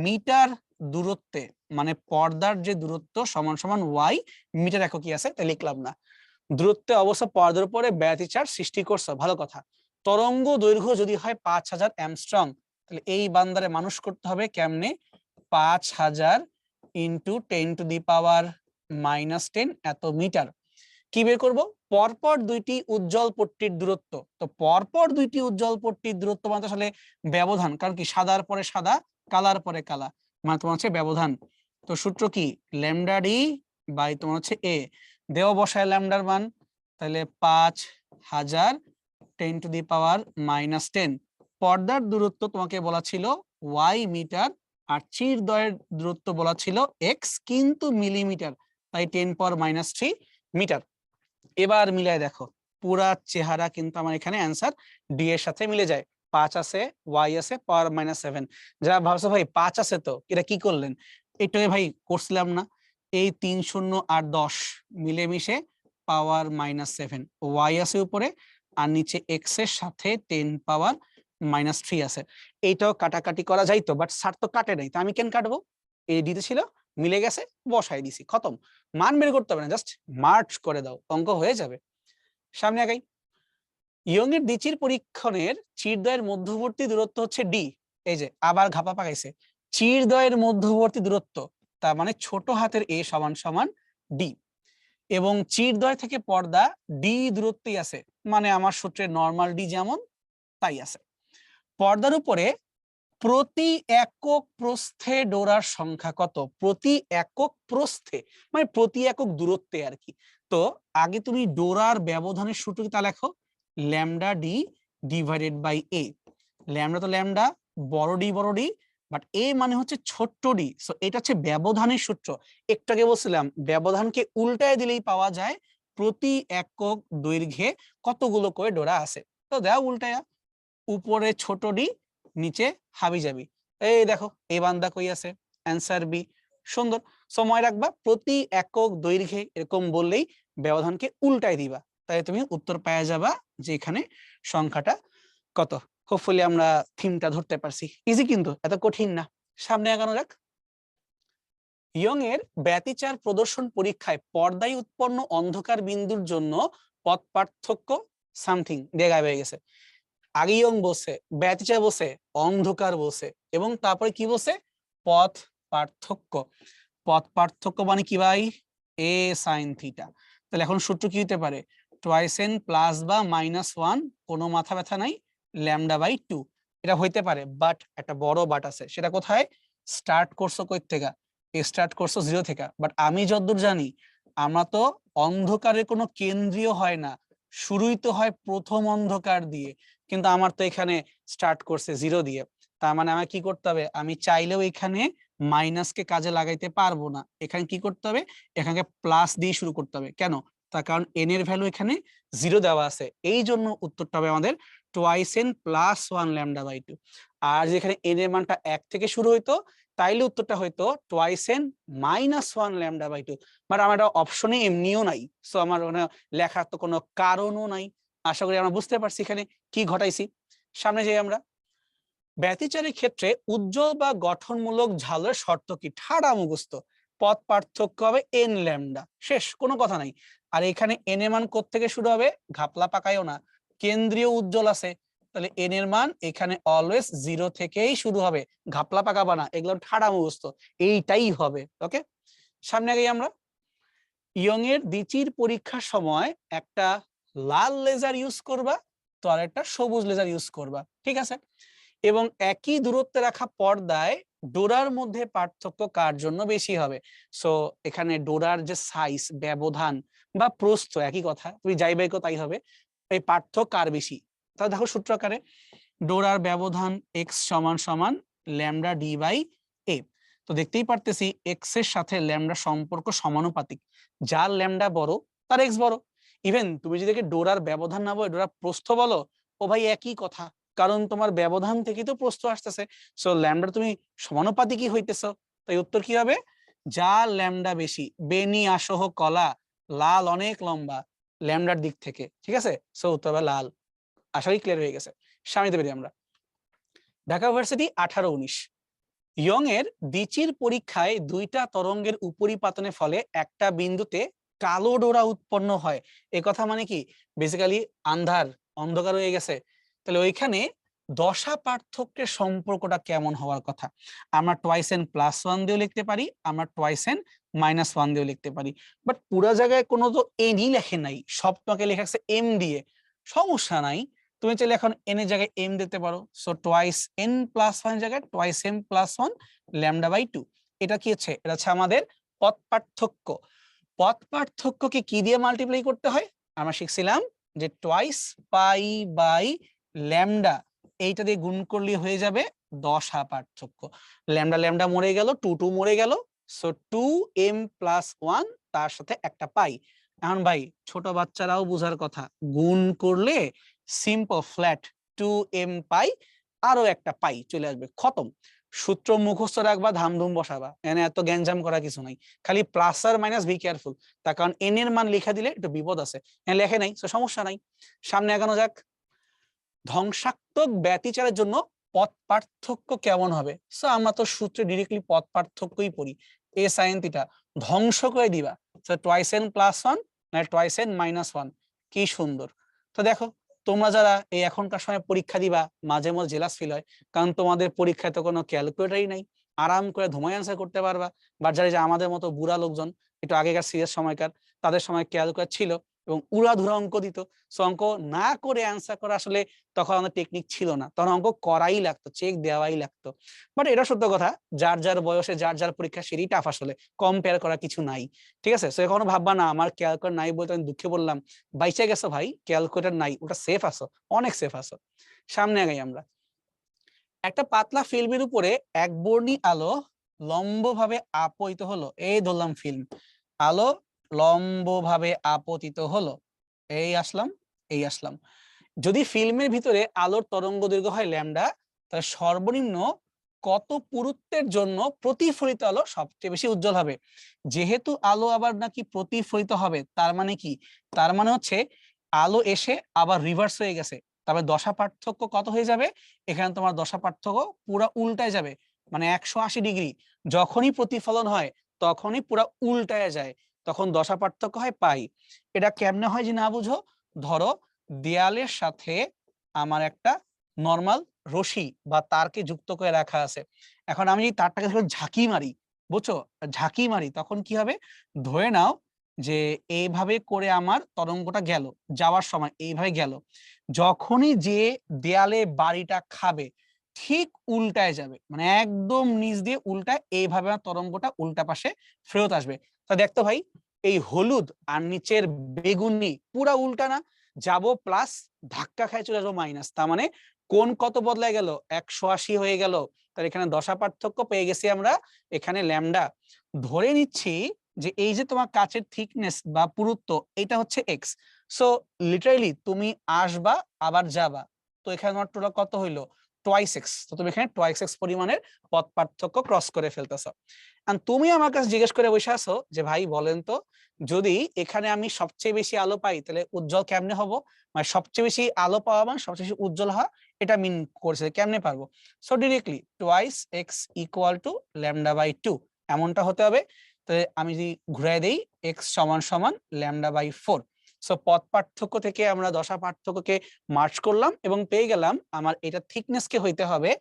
মিটার দূরত্বে, মানে পর্দার যে দূরত্ব সমান সমান ওয়াই মিটার এককই আছে, তাই লিখলাম না। দূরত্বে অবশ্য পর্দার উপরে ব্যতিচার সৃষ্টি করছে, ভালো কথা। তরঙ্গ দৈর্ঘ্য যদি হয় 5000 অ্যামস্ট্রং, তাহলে এই বান্দারে মানুষ করতে হবে কেমনে? 5000 ইন্টু 10⁻⁻10 এত মিটার। কি বের করবো? পরপর দুইটি উজ্জ্বল পট্টির দূরত্ব। তো পরপর দুইটি উজ্জ্বল পট্টির দূরত্ব মানে আসলে ব্যবধান, কারণ কি সাদার পরে সাদা, কালার পরে কালা, মানে তোমার হচ্ছে ব্যবধান। তো সূত্র কি? ল্যামডা ডি বাই তোমার হচ্ছে এ, দেও বসায় ল্যামডার মান, তাহলে 5000 10⁻⁻10। পর্দার দূরত্ব তোমাকে বলা ছিল ওয়াই মিটার, আর চিরদ্বয়ের দূরত্ব বলা ছিল এক্স কিন্তু মিলিমিটার, তাই 10⁻³ মিটার। এবার মিলায় দেখো, পুরা চেহারা কিন্তু আমার এখানে অ্যান্সার ডি এর সাথে মিলে যায়। 5 আছে, ওয়াই আছে, পাওয়ার -7। যারা ভাবছো ভাই 5 আছে, তো এটা কি করলেন? এটাকে ভাই করছিলাম না, এই 3 0 আর 10 মিলেমিশে পাওয়ার -7, ওয়াই আছে উপরে, আর নিচে এক্স এর সাথে 10⁻³ আছে। এইটাও কাটাকাটি করা যাইতো, বাট স্যার তো কাটে নাই, তো আমি কেন কাটবো? এই দিতে ছিল, মিলে গেছে, বসাই দিছি, খতম। মান বের করতে হবে না, জাস্ট মার্চ করে দাও, অঙ্ক হয়ে যাবে। সামনে আগাই। ইয়ং এর দ্বিচির পরীক্ষণের চিরদ্বয়ের মধ্যবর্তী দূরত্ব হচ্ছে ডি। এই যে আবার ঘাপা পাকাইছে, চিরদ্বয়ের মধ্যবর্তী দূরত্ব, তার মানে ছোট হাতের এ সমান সমান ডি, এবং চিরদ্বয় থেকে পর্দা ডি দূরত্বই আছে, মানে আমার সূত্রের নর্মাল ডি যেমন তাই আছে। পর্দার উপরে প্রতি একক প্রস্থে ডোরার সংখ্যা কত? প্রতি একক প্রস্থে মানে প্রতি একক দূরত্বে আর কি। তো আগে তুমি ডোরার ব্যবধানের সূত্রটা লেখো, lambda D divided by A. Lambda তো ল্যামডা, বড় ডি, বাট এ মানে হচ্ছে ছোট্ট ডি, সো এটা হচ্ছে ব্যবধানের সূত্র। একটু আগে বলছিলাম ব্যবধানকে উল্টায় দিলেই পাওয়া যায় প্রতি একক দৈর্ঘ্যে কতগুলো করে ডোরা আছে। তো দাও উল্টায়া, উপরে ছোট ডি, নিচে হাবি যাবি। এই দেখো এই বান্দা কই আছে, অ্যান্সার বি। সুন্দর। সময় রাখবা, প্রতি একক দৈর্ঘ্যে এরকম বললেই ব্যবধানকে উল্টাই দিবা, তাই তুমি উত্তর পাওয়া যাবা যে এখানে সংখ্যাটা কত। হোপফুলি আমরা থিমটা ধরতে পারছি, ইজি কিন্তু এত কঠিন না। সামনে আগানো যাক। ইয়ং এর ব্যতিচার প্রদর্শন পরীক্ষায় পর্দায় উৎপন্ন অন্ধকার বিন্দুর জন্য পথ পার্থক্য সামথিং দিয়ে গায়েব হয়ে গেছে। আগে ইয়ং বসে, ব্যতিচার বসে, অন্ধকার বসে, এবং তারপরে কি বসে? পথ পার্থক্য। পথ পার্থক্য মানে কি ভাই? এ সাইন থিটা। তাহলে এখন সূত্র কি হতে পারে? টুয়াইস এন প্লাস বা -1, কোনো মাথা ব্যথা নাই, λ/2। এটা হইতে পারে, বাট একটা বড় বাট আছে। সেটা কোথায়? স্টার্ট করছো কই থেকে? স্টার্ট করছো 0 থেকে। বাট আমি যতদূর জানি, আমরা তো অন্ধকারের কোনো কেন্দ্রীয় হয় না, শুরুই তো হয় প্রথম অন্ধকার দিয়ে, কিন্তু আমার তো এখানে স্টার্ট করছে 0 দিয়ে। তার মানে আমার কি করতে হবে? আমি চাইলেও এখানে মাইনাসকে কাজে লাগাইতে পারবো না, এখানে কি করতে হবে? এখানে প্লাস দিয়ে শুরু করতে হবে। কেন? তার কারণ এন এর ভ্যালু এখানে 0 দেওয়া আছে, এই জন্য উত্তরটা হবে আমাদের টুয়াইস এন প্লাস 1 λ/2। আর যেখানে এন এর মানটা 1 থেকে শুরু হইতো, তাইলে উত্তরটা হইতো টুয়াইস এন -1 λ/2। বাট আমার এটা অপশনে এমনিও নাই, সো আমার লেখার তো কোনো কারণও নাই। আশা করি আমরা বুঝতে পারছি এখানে কি ঘটাইছি। সামনে যাই আমরা। ব্যতিচারের ক্ষেত্রে উজ্জ্বল বা গঠনমূলক ঝালের শর্ত কি? ঠাড়া মুখস্থ। পথ পার্থক্য হবে এন ল্যামডা, শেষ, কোনো কথা নাই। আর এখানে এন এর মান কোত্থেকে শুরু হবে? ঘাপলা পাকায়ও না, কেন্দ্রীয় উজ্জ্বল আছে, তাহলে এন এর মান এখানে অলওয়েজ 0 থেকেই শুরু হবে, ঘাপলা পাকাবা না, এগুলো ঠাড়া মুখস্থ, এইটাই হবে। ওকে, সামনে গিয়ে আমরা ইয়ং এর দ্বিচির পরীক্ষার সময় একটা লাল লেজার ইউজ করবা, তো আর একটা সবুজ লেজার ইউজ করবা, ঠিক আছে? এবং একই দূরত্বে রাখা পর্দায় ডোরার মধ্যে পার্থক্য কার জন্য বেশি হবে। সো এখানে ডোরার যে সাইজ, ব্যবধান বা প্রস্থ একই কথা, তুমি যাই বাই তাই হবে, এই পার্থক্য কার বেশি। তাহলে দেখো সূত্র আকারে ডোরার ব্যবধান এক্স সমান সমান ল্যামডা ডি বাই এ। তো দেখতেই পারতেছি এক্স এর সাথে ল্যামডা সম্পর্ক সমানুপাতিক, যার ল্যামডা বড় তার এক্স বড়। ইভেন তুমি যদি ডোরার ব্যবধান না বলো, ডোরার প্রস্থ বলো, ও ভাই একই কথা, কারণ তোমার ব্যবধান থেকে তো প্রস্থ আসতেছে। সো ল্যামডা তুমি সমানুপাতিকই হইতেছ। তাই উত্তর কি হবে, যার ল্যামডা বেশি। বেনি আসহ কলা, লাল অনেক লম্বা ল্যামডার দিক থেকে, ঠিক আছে। সো উত্তর হবে লাল। আশা করি ক্লিয়ার হয়ে গেছে। সামনে পারি আমরা ঢাকা ইউনিভার্সিটি 18-19। ইয়ং এর দিচির পরীক্ষায় দুইটা তরঙ্গের উপরিপাতনের ফলে একটা বিন্দুতে কালো ডোরা উৎপন্ন হয়। এ কথা মানে কি, বেসিক্যালি অন্ধকার হয়ে গেছে। তাহলে ওইখানে দশা পার্থক্যের সম্পর্কটা কেমন হওয়ার কথা। আমরা টুয়াইস এন প্লাস ওয়ান দিয়েও লিখতে পারি, আমরা টুয়াইস এন মাইনাস ওয়ান দিয়েও লিখতে পারি। বাট পুরা জায়গায় কোনো তো এনই লেখে নাই, সব তোমাকে লেখা আছে এম দিয়ে। সমস্যা নাই, তুমি চাইলে এখন এন এর জায়গায় এম দিতে পারো। So twice N plus one জায়গায় twice M plus one lambda by two. এটা কি হচ্ছে, এটা হচ্ছে আমাদের পথ পার্থক্য। পথ পার্থক্যকে কি দিয়ে মাল্টিপ্লাই করতে হয়, আমরা শিখছিলাম যে টুয়াইস পাই বাই ল্যামডা, এইটা দিয়ে গুণ করলে হয়ে যাবে দশা পার্থক্য। ল্যামডা ল্যামডা মরে গেল, টু টু মরে গেল। So two M plus one, তার সাথে একটা পাই। এখন ভাই ছোট বাচ্চারাও বুঝার কথা, গুণ করলে সিম্পল ফ্ল্যাট টু এম পাই, আরো একটা পাই চলে আসবে, খতম। সূত্র মুখস্থ রাখবা, ধামধুম বসাবা, এনে এত গ্যাঞ্জাম করা কিছু নাই। খালি প্লাস আর মাইনাস বি কেয়ারফুল, তার কারণ এন এর মান লেখা দিলে একটু বিপদ আছে। লেখে নাই, সমস্যা নাই, সামনে এগানো যাক। ধ্বংসাত্মক ব্যতিচারের জন্য পথ পার্থক্য কেমন হবে। সো আমরা তো সূত্রে ডিরেক্টলি পথ পার্থক্যই পড়ি, এ সাইন থিটা ধ্বংস করে দিবা। So twice N plus one না টুয়াইস এন মাইনাস ওয়ান, কি সুন্দর। তো দেখো তোমরা যারা এই এখনকার সময় পরীক্ষা দিবা, মাঝে মধ্যে জেলাস ফিল হয়, কারণ তোমাদের পরীক্ষায় তো কোনো ক্যালকুলেটারই নাই, আরাম করে ধুমায় আনসার করতে পারবা। বাট যারা যে আমাদের মতো বুড়া লোকজন, একটু আগেকার সিরিয়াস সময়কার, তাদের সময় ক্যালকুলেটর ছিল এবং উড়াধুরা অঙ্ক দিত। সো অঙ্ক না করে অ্যান্সার করা আসলে তখন আমাদের টেকনিক ছিল না, তখন অঙ্ক করাই লাগতো, চেক দেওয়াই লাগতো। বাট এটা সত্য কথা, যার যার বয়সে যার যার পরীক্ষা সেটাই টাফ, আসলে কম্পেয়ার করা কিছু নাই, ঠিক আছে। সো এখনো ভাববা না আমার ক্যালকুলেটর নাই বলতে আমি দুঃখে বললাম, বাইচে গেছো ভাই, ক্যালকুলেটর নাই, ওটা সেফ আছো, অনেক সেফ আছো। সামনে আগাই আমরা। একটা পাতলা ফিল্মের উপরে এক বর্ণী আলো লম্বভাবে আপতিত হলো, এই ধরলাম ফিল্ম, আলো লম্বভাবে আপতিত হলো, এই আসলাম, এই আসলাম। যদি ফিল্মের ভিতরে আলোর তরঙ্গ দৈর্ঘ্য হয় ল্যামডা, তাহলে সর্বনিম্ন কত পুরুত্বের জন্য প্রতিফলিত আলো সবচেয়ে বেশি উজ্জ্বল হবে। যেহেতু আলো আবার নাকি প্রতিফলিত হবে, তার মানে কি, তার মানে হচ্ছে আলো এসে আবার রিভার্স হয়ে গেছে, তবে দশা পার্থক্য কত হয়ে যাবে, এখানে তোমার দশা পার্থক্য পুরো উল্টায় যাবে, মানে 180 ডিগ্রি। যখনই প্রতিফলন হয় তখনই পুরো উল্টায় যায়, তখন দশা পার্থক্য হয় পাই। এটা কেমনে হয় যে না বুঝো, ধরো দেয়ালের সাথে আমার একটা নরমাল রশি বা তারকে যুক্ত করে রাখা আছে। এখন আমি এই তারটাকে যখন ঝাঁকি মারি, বুঝছো, ঝাঁকি মারি, তখন কি হবে, ধরে নাও যে এইভাবে করে আমার তরঙ্গটা গেল, যাওয়ার সময় এইভাবে গেল, যখনই যে দেয়ালে বাড়িটা খাবে ঠিক উল্টায় যাবে, মানে একদম নিচ দিয়ে উল্টায়, এইভাবে আমার তরঙ্গটা উল্টা পাশে ফেরত আসবে। তা দেখতো ভাই, এই হলুদ আর নিচের বেগুনি পুরা উল্টা না, যাবো প্লাস, ধাক্কা খাই চলে যাবো মাইনাস, তার মানে কোন কত বদলায় গেল, 180 হয়ে গেল। তার এখানে দশা পার্থক্য পেয়ে গেছি আমরা, এখানে ল্যামডা। ধরে নিচ্ছি যে এই যে তোমার কাচের থিকনেস বা পুরুত্ব, এটা হচ্ছে এক্স। সো লিটারালি তুমি আসবা আবার যাবা, তো এখানে তোমার টোটাল কত হইলো, টুয়াইস এক্স। তো তুমি এখানে টুয়াইস এক্স পরিমাণের পথ পার্থক্য ক্রস করে ফেলতেছো। তুমি আমার কাছে জিজ্ঞেস করে বসে আছো যে ভাই বলেন তো, যদি এখানে আমি সবচেয়ে বেশি আলো পাই তাহলে উজ্জ্বল কেমনে হব, মানে সবচেয়ে বেশি আলো পাওয়া মানে সবচেয়ে বেশি উজ্জ্বল হওয়া, এটা মিন করছে, কেমনে পারবো। So directly twice x equal to lambda by two, এমনটা হতে হবে। তো আমি যদি ঘুরাই দেই, এক্স সমান সমান ল্যামডা বাই ফোর। সো পথ পার্থক্য থেকে আমরা দশা পার্থক্যকে মার্চ করলাম এবং পেয়ে গেলাম আমার এটা থিকনেস কে হইতে হবে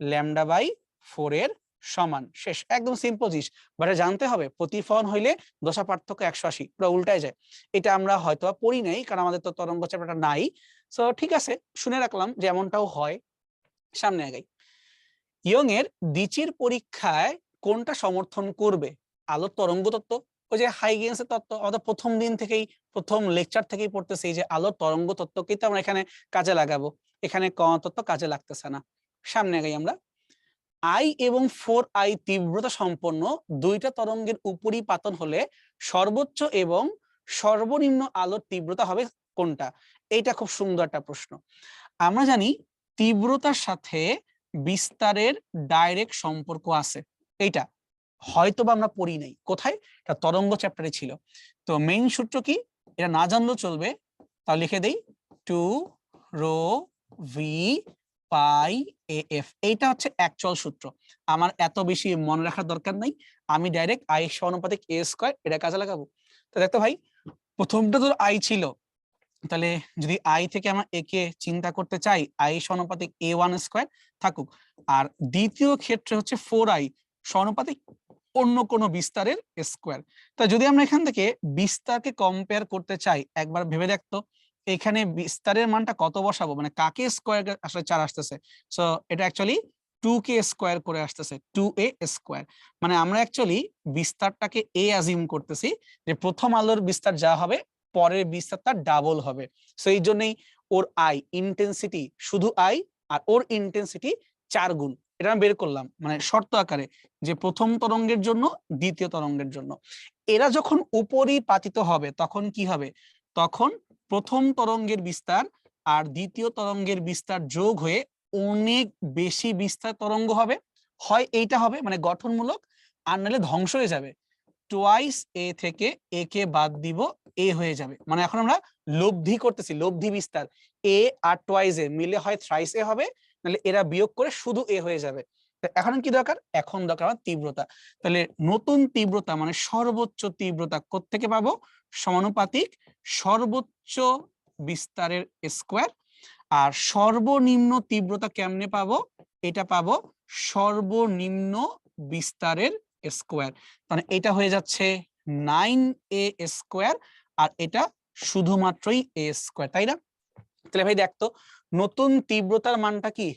ল্যামডা বাই ফোর এর সমান। শেষ, একদম সিম্পল জিনিস। বাট জানতে হবে প্রতিফলন হইলে দশা পার্থক্য 180, পুরো উল্টায় যায়। এটা আমরা হয়তো পড়ি নাই, কারণ আমাদের তো তরঙ্গ চ্যাপ্টারটা নাই। সো ঠিক আছে, শুনে রাখলাম যে এমনটাও হয়। সামনে আগাই। ইয়ং এর দিচির পরীক্ষায় কোনটা সমর্থন করবে? আলোর তরঙ্গ তত্ত্ব, ওই যে হাইগেন্সের তত্ত্ব, আমাদের প্রথম দিন থেকেই প্রথম লেকচার থেকেই পড়তেছি যে আলোর তরঙ্গ তত্ত্বকেই তো আমরা এখানে কাজে লাগাবো। এখানে কণা তত্ত্ব কাজে লাগতেছে না। সামনে আগাই আমরা। আই এবং 4i তীব্রতা সম্পন্ন দুইটা তরঙ্গের উপরিপাতন হলে সর্বোচ্চ এবং সর্বনিম্ন আলোর তীব্রতা হবে কোনটা? এইটা খুব সুন্দর একটা প্রশ্ন। আমরা জানি তীব্রতার সাথে বিস্তারের ডাইরেক্ট সম্পর্ক আছে। এইটা হয়তোবা আমরা পড়ি নাই, কোথায়? এটা তরঙ্গ চ্যাপ্টারে ছিল। তো মেইন সূত্র কি, এটা না জানলেও চলবে, তাও লিখে দেই 2 রো ভি পাই এফ। এইটা হচ্ছে অ্যাকচুয়াল সূত্র, আমার এত বেশি মনে রাখার দরকার নাই। আমি ডাইরেক্ট আই সমানুপাতিক এ স্কয়ার এটা কাজে লাগাবো। তো দেখতো ভাই, প্রথমটা তো আই ছিল, তাহলে যদি আই থেকে আমরা এ কে চিন্তা করতে চাই, আই সমানুপাতিক a1 স্কয়ার থাকুক, আর দ্বিতীয় ক্ষেত্রে হচ্ছে 4i সমানুপাতিক অন্য কোনো বিস্তারের স্কয়ার। তা যদি আমরা এখান থেকে বিস্তারকে কম্পেয়ার করতে চাই, একবার ভেবে দেখতো এখানে বিস্তারের মানটা কত বসাবো, মানে কাকে স্কয়ার আসলে 4 আসতেছে, সো এটা অ্যাকচুয়ালি 2কে স্কয়ার করে আসতেছে, 2a স্কয়ার। মানে আমরা অ্যাকচুয়ালি বিস্তারটাকে এ অ্যাজিউম করতেছি যে প্রথম আলোর বিস্তার যা হবে পরের বিস্তারটা ডাবল হবে। সো এই জন্যই ওর আই ইন্টেন্সিটি শুধু আই, আর ওর ইন্টেন্সিটি 4 গুণ। এটা আমি বের করলাম মানে শর্ত আকারে, যে প্রথম তরঙ্গের জন্য দ্বিতীয় তরঙ্গের জন্য। এরা যখন উপরিপাতিত হবে তখন কি হবে? তখন প্রথম তরঙ্গের বিস্তার আর দ্বিতীয় তরঙ্গের বিস্তার যোগ হয়ে অনেক বেশি বিস্তার তরঙ্গ হবে। হয় এইটা হবে মানে গঠনমূলক, আর নাহলে ধ্বংস হয়ে যাবে। টোয়াইস এ থেকে এ কে বাদ দিব, এ হয়ে যাবে। মানে এখন আমরা লব্ধি করতেছি, লব্ধি বিস্তার, এ আর টোয়াইস এ মিলে হয় থ্রাইস এ হবে, নাহলে এরা বিয়োগ করে শুধু এ হয়ে যাবে। এখন কি দরকার? এখন দরকার আমার তীব্রতা। তাহলে নতুন তীব্রতা মানে সর্বোচ্চ তীব্রতা কোত্থেকে পাবো? সমানুপাতিক সর্বোচ্চ বিস্তারের স্কয়ার। আর সর্বনিম্ন তীব্রতা কেমনে পাবো? এটা পাবো সর্বনিম্ন বিস্তারের স্কয়ার। মানে এটা হয়ে যাচ্ছে 9a স্কয়ার, আর এটা শুধুমাত্রই a স্কয়ার, তাই না? তাহলে ভাই দেখতো নতুন তীব্রতার মানটা কি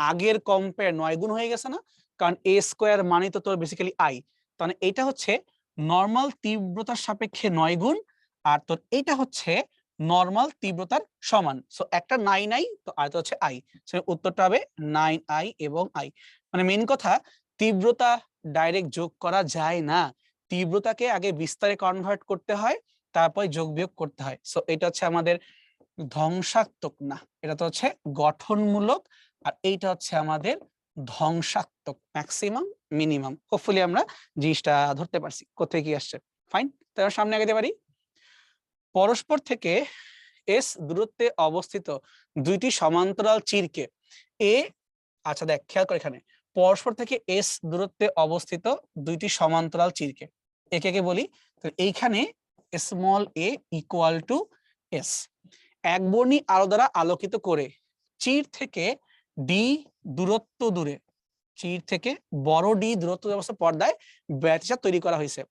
আগের কম্পেয়ার 9 গুণ হয়ে গেছে না? কারণ a স্কয়ার মানে তো তোর বেসিক্যালি i, তাহলে এটা হচ্ছে নরমাল তীব্রতার সাপেক্ষে 9 গুণ, আর তোর এটা হচ্ছে নরমাল তীব্রতার সমান। সো একটা 9i, তো আর তো হচ্ছে i, সো উত্তরটা হবে 9i এবং i। মানে মেইন কথা, তীব্রতা ডাইরেক্ট যোগ করা যায় না, তীব্রতাকে আগে বিস্তারে কনভার্ট করতে হয়, তারপর যোগ বিয়োগ করতে হয়। সো এটা হচ্ছে আমাদের ধ্বংসাত্মক না, এটা তো হচ্ছে গঠনমূলক, আর এইটা হচ্ছে আমাদের ধ্বংসাত্মক, ম্যাক্সিমাম মিনিমাম। হোপফুলি আমরা জিনিসটা ধরতে পারছি কোথায় কি আসছে। ফাইন, তাহলে সামনে আগাতে পারি। পরস্পর থেকে এস দূরত্বে অবস্থিত দুইটি সমান্তরাল চিরকে এ, আচ্ছা দেখ খেয়াল করে, এখানে পরস্পর থেকে এস দূরত্বে অবস্থিত দুইটি সমান্তরাল চিরকে একে কে বলি? তো এইখানে small A equal to S, একবর্ণী আলো দ্বারা আলোকিত করে চির থেকে ডি দূরত্ব দূরে, চির থেকে বড় ডি দূরত্ব ব্যবস্থা পর্দায় ব্যতিচাপ তৈরি করা হয়েছে।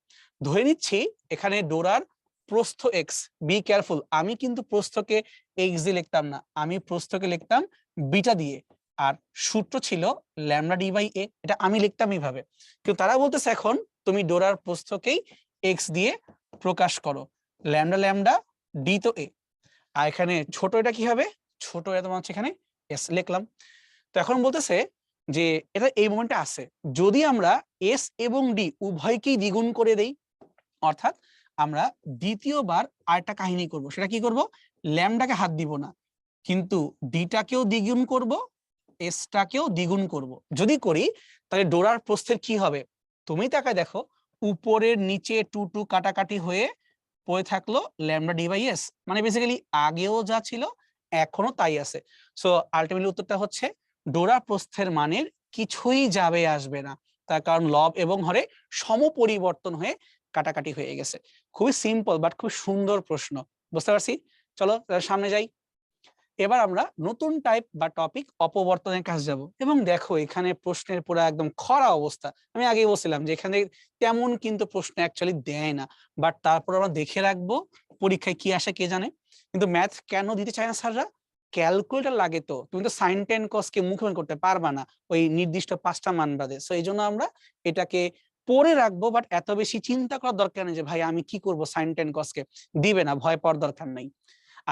ধরে নিচ্ছি এখানে ডোরার প্রস্থ এক্স, বি কেয়ারফুল, আমি কিন্তু প্রস্থকে এক্স দিয়ে লিখতাম না, আমি প্রস্থকে লিখতাম বিটা দিয়ে, আর সূত্র ছিল ল্যামডা ডি বাই এ, এটা আমি লিখতাম এইভাবে। কিন্তু তারা বলতেছে এখন তুমি ডোরার প্রস্থকেই এক্স দিয়ে প্রকাশ করো, ল্যামডা ল্যামডা ডি তো এ, আর এখানে ছোট এটা কি হবে? ছোট এটা তোমার হচ্ছে এখানে এস লিখলাম। তো এখন বলতেছে যে এটা এই মোমেন্টে আছে, যদি আমরা এস এবং ডি উভয়কেই দ্বিগুণ করে দেই, অর্থাৎ আমরা দ্বিতীয়বার আরেকটা কাহিনী করব। সেটা কি করব? ল্যামডাকে হাত দিব না, কিন্তু ডিটাকেও দ্বিগুণ করব, এসটাকেও দ্বিগুণ করব। যদি করি তাহলে ডোরার প্রস্থের কি হবে? তুমি তাকায় দেখো, উপরের নিচে টু টু কাটাকাটি হয়ে পড়ে থাকলো ল্যামডা ডি বাই এস, মানে বেসিক্যালি আগেও যা ছিল এখনো তাই আছে। সো আলটিমেটলি উত্তরটা হচ্ছে ডোরা প্রস্থের মানের কিছুই যাবে আসবে না, তার কারণ লব এবং হরে সমপরিবর্তন হয়ে কাটাকাটি হয়ে গেছে। খুবই সিম্পল বাট খুব সুন্দর প্রশ্ন, বুঝতে পারছি। চলো সামনে যাই। এবার আমরা নতুন টাইপ বা টপিক অপবর্তনের কাছে যাব, এবং দেখো এখানে প্রশ্নের পুরো একদম খরা অবস্থা। আমি আগেই বলছিলাম যে এখানে তেমন কিন্তু প্রশ্ন অ্যাকচুয়ালি দেয় না, বাট তারপর আমরা দেখে রাখবো পরীক্ষায় কি আসে কে জানে। কিন্তু ম্যাথ কেন দিতে চায় না স্যাররা? ক্যালকুলেটর লাগে, তো তুমি তো সাইন টেন কসকে মুখে মনে করতে পারবা না ওই নির্দিষ্ট 5টা মান বাদে। সো এই জন্য আমরা এটাকে পড়ে রাখবো, বাট এত বেশি চিন্তা করার দরকার নেই যে ভাই আমি কি করব সাইন টেন কসকে, দিবে না, ভয় পাওয়ার দরকার নেই।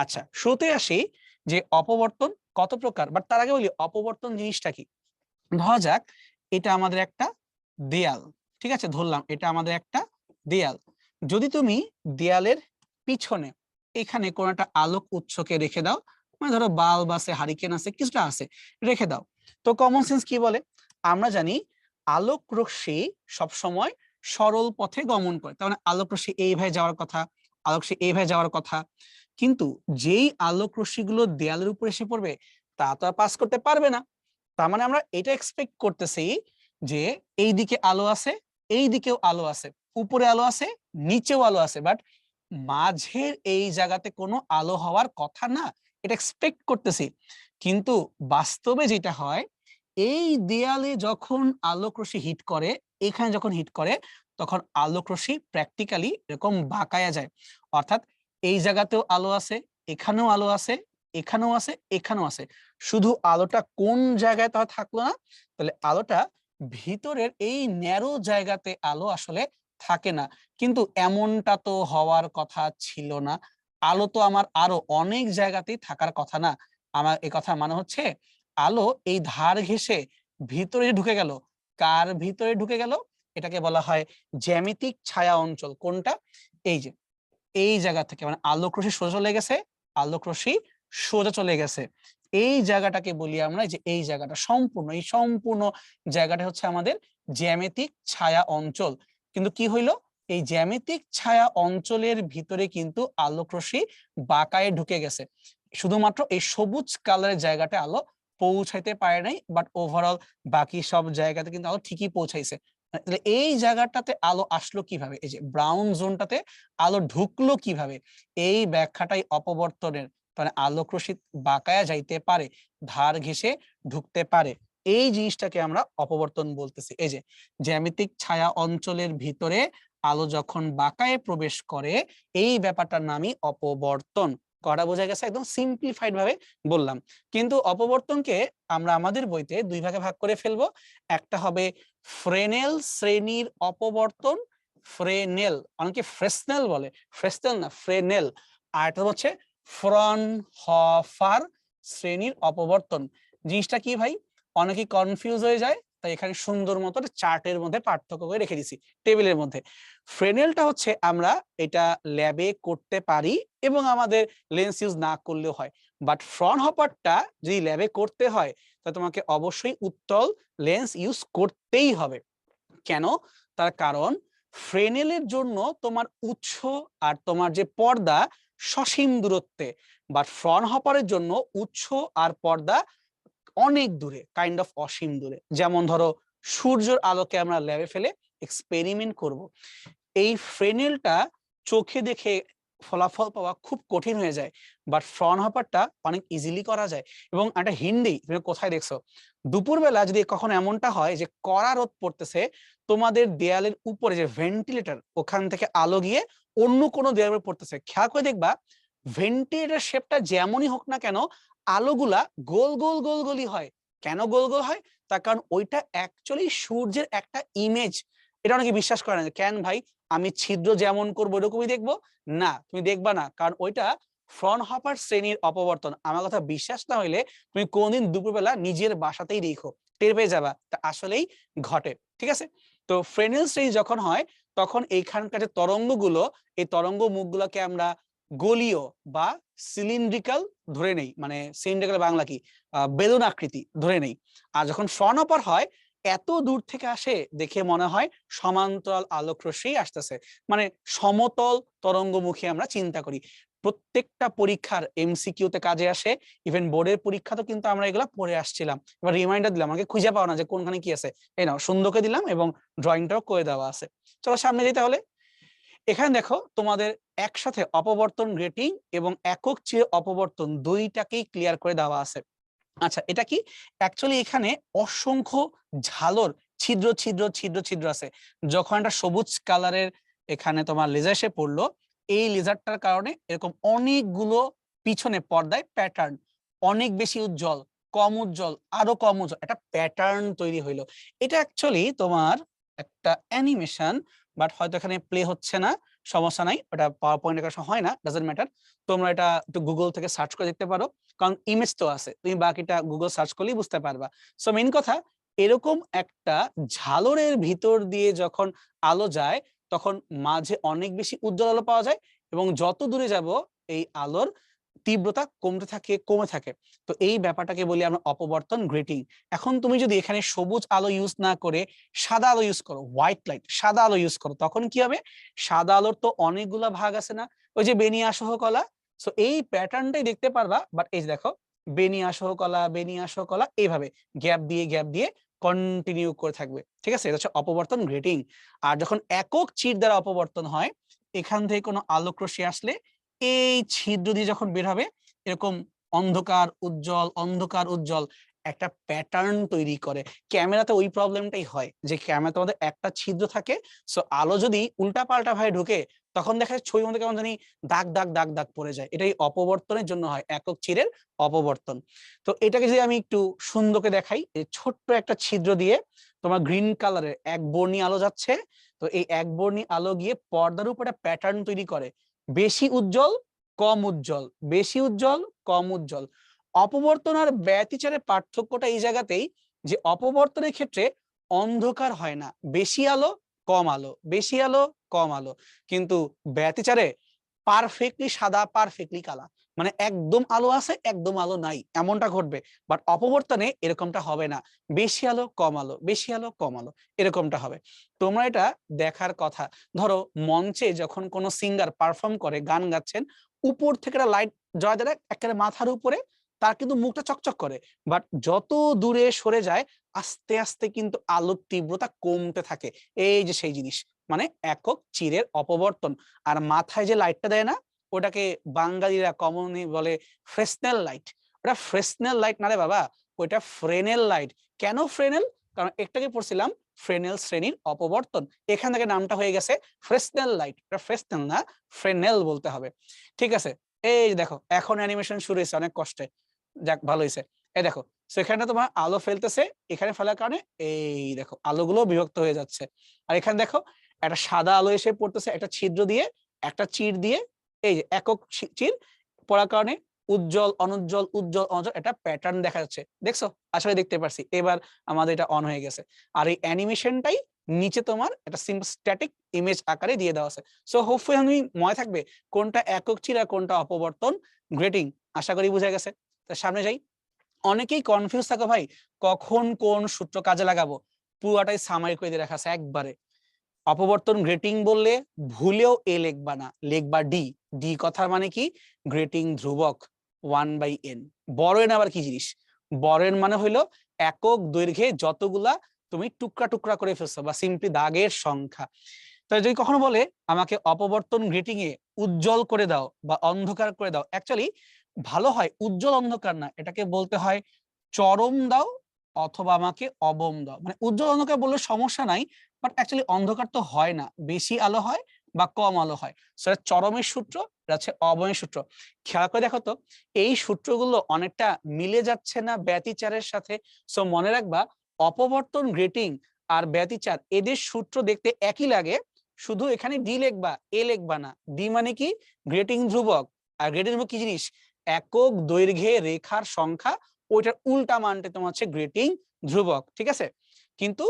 আচ্ছা, শুরুতে আসি যে অপবর্তন কত প্রকার, বাট তার আগে বলি অপবর্তন জিনিসটা কি। ধরা যাক এটা আমাদের একটা দেয়াল, ঠিক আছে, ধরলাম এটা আমাদের একটা দেয়াল। যদি তুমি দেয়ালের পিছনে এখানে কোন একটা আলোক উৎসকে রেখে দাও, মানে ধরো বাল্ব আছে, হারিকেন আছে, কিছুটা আছে, রেখে দাও, তো কমন সেন্স কি বলে, আমরা জানি আলোক রশ্মি সবসময় সরল পথে গমন করে, তার মানে আলোক রশ্মি এইভাবে যাওয়ার কথা, আলোক রশ্মি এইভাবে যাওয়ার কথা। কিন্তু যেই আলোক রশ্মিগুলো দেয়ালের উপর এসে পড়বে তা তো আর পাস করতে পারবে না। তার মানে আমরা এটা এক্সপেক্ট করতেছি যে এই দিকে আলো আছে, এই দিকেও আলো আছে, উপরে আলো আছে, নিচেও আলো আছে, বাট মাঝের এই জায়গাতে কোনো আলো হওয়ার কথা না, এটা এক্সপেক্ট করতেছি। কিন্তু বাস্তবে যেটা হয়, এই দেয়ালে যখন আলোক রশ্মি হিট করে, এখানে যখন হিট করে, তখন আলোক রশ্মি প্র্যাকটিক্যালি এরকম বাঁকায়া যায়। অর্থাৎ এই জায়গাতেও আলো আছে, এখানেও আলো আছে, এখানেও আছে, এখানেও আছে, শুধু আলোটা কোন জায়গায় তাহলে থাকলো না, তাহলে আলোটা ভিতরের এই ন্যারো জায়গাতে আলো আসলে থাকে না। কিন্তু এমনটা তো হওয়ার কথা ছিল না, আলো তো আমার আরো অনেক জায়গাতেই থাকার কথা না। আমার এই কথা মানে হচ্ছে আলো এই ধার ঘেঁষে ভিতরে ঢুকে গেল, কার ভিতরে ঢুকে গেল, এটাকে বলা হয় জ্যামিতিক ছায়া অঞ্চল। কোনটা, এই যে এই জায়গা থেকে, মানে আলোক রশ্মি সোজা চলে গেছে, আলোক রশ্মি সোজা চলে গেছে, এই জায়গাটাকে বলি আমরা যে এই জায়গাটা সম্পূর্ণ, এই সম্পূর্ণ জায়গাটা হচ্ছে আমাদের জ্যামিতিক ছায়া অঞ্চল। কিন্তু কি হইলো, এই জ্যামিতিক ছায়া অঞ্চলের ভিতরে কিন্তু আলোক রশ্মি বাঁকায়ে ঢুকে গেছে, শুধুমাত্র এই সবুজ কালারের জায়গাটা আলো পৌঁছাইতে পারে নাই, বাট ওভারঅল বাকি সব জায়গাতে কিন্তু আলো ঠিকই পৌঁছাইছে। তাহলে এই জায়গাটাতে আলো আসলো কিভাবে, এই যে ব্রাউন জোনটাতে আলো ঢুকলো কিভাবে, এই ব্যাখ্যাটাই অপবর্তনের, মানে আলোক রশ্মি বাঁকায়া যাইতে পারে, ধার ঘেঁষে ঢুকতে পারে, এই জিনিসটাকে আমরা অপবর্তন বলতেছি। এই যে জ্যামিতিক ছায়া অঞ্চলের ভিতরে আলো যখন বাঁকায়ে প্রবেশ করে, এই ব্যাপারটার নামই অপবর্তন। কটা বোঝা গেছে, একদম সিম্পলিফাইড ভাবে বললাম। কিন্তু অপবর্তনকে আমরা আমাদের বইতে দুই ভাগে ভাগ করে ফেলবো, একটা হবে ফ্রেনেল শ্রেণীর অপবর্তন, ফ্রেনেল, অনেকে ফ্রেসনেল বলে, ফ্রেসনেল না ফ্রেনেল, আর এটা হচ্ছে ফ্রনহফার শ্রেণীর অপবর্তন। জিনিসটা কি ভাই, অনেকে কনফিউজ হয়ে যায়, তাই এখানে সুন্দর মতো চার্টের মধ্যে পার্থক্য করে রেখে দিছি টেবিলের মধ্যে। ফ্রেনেলটা হচ্ছে আমরা এটা ল্যাবে করতে পারি এবং আমাদের লেন্স ইউজ না করলেও হয়, বাট ফ্রনহফারটা যদি ল্যাবে করতে হয় তাহলে তোমাকে অবশ্যই উত্তল লেন্স ইউজ করতেই হবে। কেন, তার কারণ ফ্রেনেলের জন্য তোমার উৎস আর তোমার যে পর্দা সসীম দূরত্বে, বাট ফ্রনহফারের জন্য উৎস আর পর্দা অনেক দূরে, কাইন্ড অফ অসীম দূরে। যেমন ধরো সূর্যের আলোকে আমরা ল্যাবে ফেলে এক্সপেরিমেন্ট করব, এই ফ্রেনেলটা চোখে দেখে ফলাফল পাওয়া খুব কঠিন হয়ে যায়, বাট ফ্রনহফারটা অনেক ইজিলি করা যায়। এবং একটা হিন্দি তুমি কোথায় দেখছো, দুপুরবেলা যদি কখনো এমনটা হয় যে কড়া রোদ পড়তেছে, তোমাদের দেয়ালের উপরে যে ভেন্টিলেটর, ওখান থেকে আলো গিয়ে অন্য কোনো দেয়ালের পড়তেছে, খেয়াল করে দেখবা ভেন্টিলেটর শেপটা যেমনই হোক না কেন, আলোগুলা গোল গোল গোল গোলই হয়। কেন গোল গোল হয়, তার কারণ ওইটা অ্যাকচুয়ালি সূর্যের একটা ইমেজ। এটা অনেকে বিশ্বাস করে না, কেন ভাই আমি ছিদ্র যেমন করবো এরকমই দেখবো, না তুমি দেখবা না, কারণ ওইটা ফ্রনহফার শ্রেণীর অপবর্তন। আমার কথা বিশ্বাস না হইলে তুমি কোনদিন দুপুরবেলা নিজের বাসাতেই দেখো, টের পেয়ে যাবা তা আসলেই ঘটে, ঠিক আছে। তো ফ্রেনেল শ্রেণী যখন হয় তখন এইখানকার যে তরঙ্গগুলো, এই তরঙ্গ মুখগুলোকে আমরা গোলীয় বা সিলিন্ড্রিক্যাল ধরে নেই, মানে সিলিন্ড্রিক্যাল বাংলা কি, বেলুন আকৃতি ধরে নেই। আর যখন ফ্রনহফার হয় এত দূর থেকে আসে দেখে মনে হয় সমান্তরাল আলোক রশ্মি আসতেছে, মানে সমতল তরঙ্গমুখী আমরা চিন্তা করি। প্রত্যেকটা পরীক্ষার এমসিকিউ তে কাজে আসে, ইভেন বোর্ডের পরীক্ষা তো কিন্তু আমরা এগুলা পড়ে আসছিলাম। এবার রিমাইন্ডার দিলাম, আমাকে খুঁজে পাও না যে কোনখানে কি আছে, এই নাও সুন্দরকে দিলাম এবং ড্রয়িংটাও করে দেওয়া আছে। চলো সামনে যাই তাহলে। এখানে দেখো তোমাদের একসাথে অপবর্তন রেটিং এবং একক চেয়ে অপবর্তন দুইটাকেই ক্লিয়ার করে দেওয়া আছে। আচ্ছা, এটা কি, অ্যাকচুয়ালি এখানে অসংখ্য ঝালর, ছিদ্র ছিদ্র ছিদ্র ছিদ্র আছে। যখন একটা সবুজ কালারের এখানে তোমার লেজার এসে পড়লো, এই লেজারটার কারণে এরকম অনেকগুলো পিছনে পর্দায় প্যাটার্ন, অনেক বেশি উজ্জ্বল, কম উজ্জ্বল, আরো কম উজ্জ্বল, একটা প্যাটার্ন তৈরি হইলো। এটা অ্যাকচুয়ালি তোমার একটা অ্যানিমেশন, বাট হয়তো এখানে প্লে হচ্ছে না, সমস্যা নাই, ওটা পাওয়ার পয়েন্টের কাছে হয় না, ডাজন্ট ম্যাটার। তোমরা এটা একটু গুগল থেকে সার্চ করে দেখতে পারো, কারণ ইমেজ তো আছে, তুমি বাকিটা গুগল সার্চ করলেই বুঝতে পারবা। সো মেইন কথা, এরকম একটা ঝালরের ভিতর দিয়ে যখন আলো যায়, তখন মাঝে অনেক বেশি উজ্জ্বল আলো পাওয়া যায়, এবং যত দূরে যাব এই আলোর তীব্রতা কমতে থাকে, কমে থাকে। তো এই ব্যাপারটাকে বলি আমরা অপবর্তন, গ্রেটিং। এখন তুমি যদি এখানে সবুজ আলো ইউজ না করে সাদা আলো ইউজ করো, হোয়াইট লাইট, সাদা আলো ইউজ করো, তখন কি হবে? সাদা আলোর তো অনেকগুলা ভাগ আছে না, ওই যে বেনিয়াসহ কলা। সো এই প্যাটার্নটাই দেখতে পারবা, বাট এই যে দেখো, বেনিয়াসহ কলা, বেনিয়াসহ কলা, এইভাবে গ্যাপ দিয়ে গ্যাপ দিয়ে কন্টিনিউ করে থাকবে, ঠিক আছে? এটা হচ্ছে অপবর্তন, গ্রেটিং। আর যখন একক চির দ্বারা অপবর্তন হয়, এখান থেকে কোনো আলোক রশ্মি আসলে এই ছিদ্র দিয়ে যখন বের হবে, এরকম অন্ধকার উজ্জ্বল, অন্ধকার উজ্জ্বল একটা প্যাটার্ন তৈরি করে। ক্যামেরাতে ওই প্রবলেমটাই হয়, যে ক্যামেরাতে আমাদের একটা ছিদ্র থাকে, সো আলো যদি উল্টা পাল্টা ভাবে ঢুকে, তখন দেখা যায় ছবির মধ্যে কেমন জানি দাগ দাগ দাগ দাগ পড়ে যায়। এটাই অপবর্তনের জন্য হয়, একক চিরের অপবর্তন। তো এটাকে যদি আমি একটু সুন্দরকে দেখাই, এই ছোট্ট একটা ছিদ্র দিয়ে তোমার গ্রিন কালারের এক বর্ণী আলো যাচ্ছে। তো এই এক বর্ণী আলো গিয়ে পর্দার উপর একটা প্যাটার্ন তৈরি করে, বেশি উজ্জ্বল, কম উজ্জ্বল, বেশি উজ্জ্বল, কম উজ্জ্বল। অপবর্তন আর ব্যতিচারের পার্থক্যটা এই জায়গাতেই, যে অপবর্তনের ক্ষেত্রে অন্ধকার হয় না, বেশি আলো, কম আলো, বেশি আলো, কম আলো। কিন্তু ব্যতিচারে পারফেক্টলি সাদা, পারফেক্টলি কালা, মানে একদম আলো আছে, একদম আলো নাই, এমনটা ঘটবে। বাট অপবর্তনে এরকমটা হবে না, বেশি আলো, কম আলো, বেশি আলো, কম আলো, এরকমটা হবে। তোমরা এটা দেখার কথা। ধরো মঞ্চে যখন কোনো সিঙ্গার পারফর্ম করে, গান গাচ্ছেন, উপর থেকে একটা লাইট জয় দেয় একেবারে মাথার উপরে, তার কিন্তু মুখটা চকচক করে, বাট যত দূরে সরে যায় আস্তে আস্তে কিন্তু আলোর তীব্রতা কমতে থাকে। এই যে সেই জিনিস, মানে একক চিরের অপবর্তন। আর মাথায় যে লাইটটা দেয় না, ওটাকে বাঙালিরা কমনলি বলে ফ্রেসনেল লাইট। ওটা ফ্রেসনেল লাইট না রে বাবা, ওইটা ফ্রেনেল লাইট। কেন ফ্রেনেল? কারণ একটাকে পড়ছিলাম ফ্রেনেল শ্রেণীর অপবর্তন, এখান থেকে নামটা হয়ে গেছে ফ্রেসনেল লাইট। এটা ফ্রেসনেল না, ফ্রেনেল বলতে হবে, ঠিক আছে? এই দেখো এখন অ্যানিমেশন শুরু হয়েছে অনেক কষ্টে, যাক ভালো হয়েছে। এই দেখো, সেখানে তোমার আলো ফেলতেছে, এখানে ফেলার কারণে এই দেখো আলোগুলো বিভক্ত হয়ে যাচ্ছে। আর এখানে দেখো একটা সাদা আলো এসে পড়তেছে একটা ছিদ্র দিয়ে, একটা চির দিয়ে, এই যে একক চির পড়ার কারণে উজ্জ্বল, অনুজ্জ্বল, উজ্জ্বল, অনুজ্জ্বল, একটা প্যাটার্ন দেখা যাচ্ছে। দেখছো? আসলে দেখতে পারছি, এবার আমাদের এটা অন হয়ে গেছে। আর এই অ্যানিমেশনটাই নিচে তোমার একটা সিম্পল স্ট্যাটিক ইমেজ আকারে দিয়ে দেওয়া আছে। সো হোপফুলি আমি মনে থাকবে কোনটা একক চির আর কোনটা অপবর্তন, গ্রেটিং। আশা করি বুঝা গেছে। তো সামনে যাই। অনেকেই কনফিউজ থাকো ভাই, কখন কোন সূত্র কাজে লাগাবো, পুরোটাই সামারি করে দিয়ে রাখা আছে একবারে। অপবর্তন গ্রেটিং বললে ভুলেও এ লিখবা না, লিখবা ডি। ডি কথার মানে কি? গ্রেটিং ধ্রুবক 1/n। বড় এন আবার কি জিনিস? বড় এন মানে হইলো একক দৈর্ঘ্যে যতগুলা তুমি টুকরা টুকরা করে ফেলছো, বা সিম্পলি দাগের সংখ্যা। তাই যদি কখনো বলে আমাকে অপবর্তন গ্রেটিং এ উজ্জ্বল করে দাও বা অন্ধকার করে দাও, অ্যাকচুয়ালি ভালো হয় উজ্জ্বল অন্ধকার না, এটাকে বলতে হয় চরম দাও অথবা আমাকে অবম দাও। মানে উজ্জ্বল অন্ধকার বললে সমস্যা নাই, বাট অ্যাকচুয়ালি অন্ধকার তো হয় না, বেশি আলো হয় বা কম আলো হয়। সেটা চরমের সূত্র, এটা হচ্ছে অবমের সূত্র। খেয়াল করে দেখো তো, এই সূত্রগুলো অনেকটা মিলে যাচ্ছে না ব্যতিচারের সাথে? সো মনে রাখবা, অপবর্তন গ্রেটিং আর ব্যতিচার এদের সূত্র দেখতে একই লাগে, শুধু এখানে ডি লিখবা, এ লিখবা না। ডি মানে কি? গ্রেটিং ধ্রুবক। আর গ্রেটিং ধ্রুবক কি জিনিস? একক দৈর্ঘ্যে রেখার সংখ্যা, ওইটার উল্টা মানটা তোমার হচ্ছে গ্রেটিং ধ্রুবক, ঠিক আছে? কিন্তু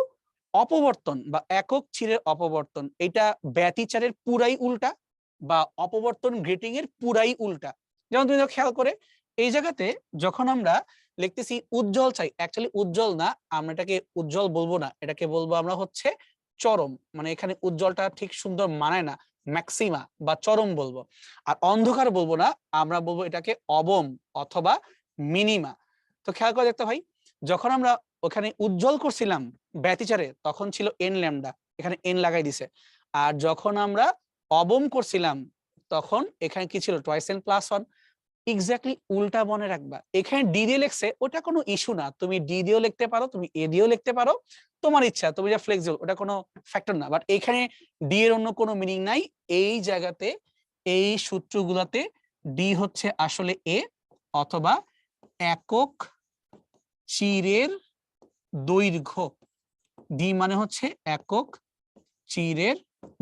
অপবর্তন বা একক চিরের অপবর্তন, এটা ব্যতিচারের পুরাই উল্টা, বা অপবর্তন গ্রেটিং এর পুরাই উল্টা। যেমন তুমি খেয়াল করে এই জায়গাতে যখন আমরা লিখতেছি উজ্জ্বল চাই, অ্যাকচুয়ালি উজ্জ্বল না, আমরা এটাকে উজ্জ্বল বলবো না, এটাকে বলবো আমরা হচ্ছে চরম। মানে এখানে উজ্জ্বলটা ঠিক সুন্দর মানায় না, ম্যাক্সিমা বা চরম বলবো। আর অন্ধকার বলবো না, আমরা বলবো এটাকে অবম অথবা মিনিমা। তো খেয়াল করে দেখতে ভাই, যখন আমরা ওখানে উজ্জ্বল করছিলাম ব্যতিচারে, তখন ছিল এন ল্যামডা, এখানে এন লাগাই দিছে। আর যখন আমরা অবম করছিলাম, তখন এখানে কি ছিল? Twice N plus 1। এক্স্যাক্টলি উল্টা মনে রাখবা। এখানে ডি দিয়ে লিখছে, ওটা কোনো ইস্যু না, তুমি ডি দিয়েও লিখতে পারো, তুমি এ দিয়েও লিখতে পারো, তোমার ইচ্ছা, তুমি যা ফ্লেক্সিবল, ওটা কোনো ফ্যাক্টর না। বাট এখানে ডি এর অন্য কোনো মিনিং নাই। এই জায়গাতে এই সূত্রগুলোতে ডি হচ্ছে আসলে এ, অথবা একক চিরের দৈর্ঘ্য, ডি মানে হচ্ছে একক চিরের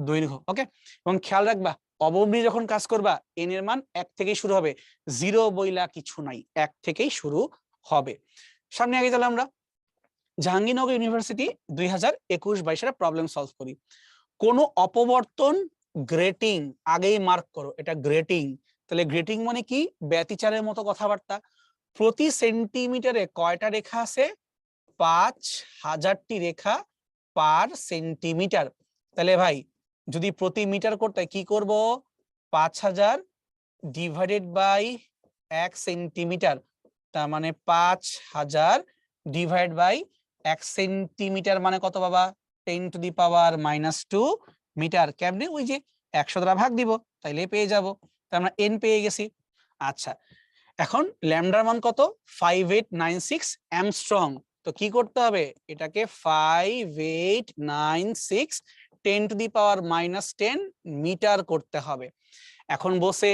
দৈর্ঘ্য। ওকে, এবং খেয়াল রাখবা অবয়ব নিয়ে যখন কাজ করবা এন এর মান 1 থেকেই শুরু হবে, 0 বইলা কিছু নাই, 1 থেকেই শুরু হবে। সামনে আগে তাহলে আমরা জাহাঙ্গীরনগর ইউনিভার্সিটি 2021-22 প্রবলেম সলভ করি। কোন অপবর্তন গ্রেটিং, আগেই মার্ক করো এটা গ্রেটিং। তাহলে গ্রেটিং মানে কি, ব্যতিচারের মতো কথাবার্তা। প্রতি সেন্টিমিটারে কয়টা রেখা আছে, 5000টি রেখা পার সেন্টিমিটার। তাহলে ভাই যদি প্রতি মিটার করতে কি করব, 5000 ডিভাইডেড বাই 1 সেন্টিমিটার, তার মানে 5000 ডিভাইড বাই 1 সেন্টিমিটার মানে কত বাবা, 10⁻⁻2 মিটার। কেমনে, ওই যে 100 দ্বারা ভাগ দিব, তাইলে পেয়ে যাব। তার আমরা এন পেয়ে গেছি। আচ্ছা, এখন ল্যামডার মান কত, 5896 অ্যামস্ট্রং। তো কি করতে হবে, এটাকে 5896 10⁻⁻10 মিটার করতে হবে। এখন বসে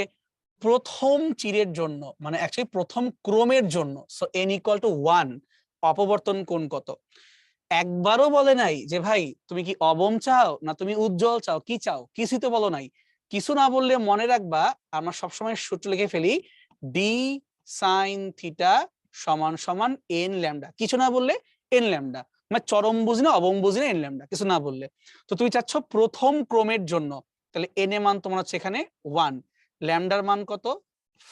প্রথম চিরের জন্য, মানে অ্যাকচুয়ালি প্রথম ক্রমের জন্য, সো n = 1, অপবর্তন কোণ কত। একবারও বলে নাই যে ভাই তুমি কি অবম চাও না তুমি উজ্জ্বল চাও, কি চাও, কিছুই তো বলো নাই। কিছু না বললে মনে রাখবা আমরা সবসময় সূত্র লিখে ফেলি, ডি সাইন থিটা সমান সমান এন ল্যামডা, কিছু না বললে এন ল্যামডা, মানে চরম বুঝি না অবম বুঝি না, এন ল্যামডা কিছু না বললে। তো তুমি চাচ্ছ প্রথম ক্রমের জন্য, তাহলে এন এর মান তোমার হচ্ছে এখানে 1, ল্যামডার মান কত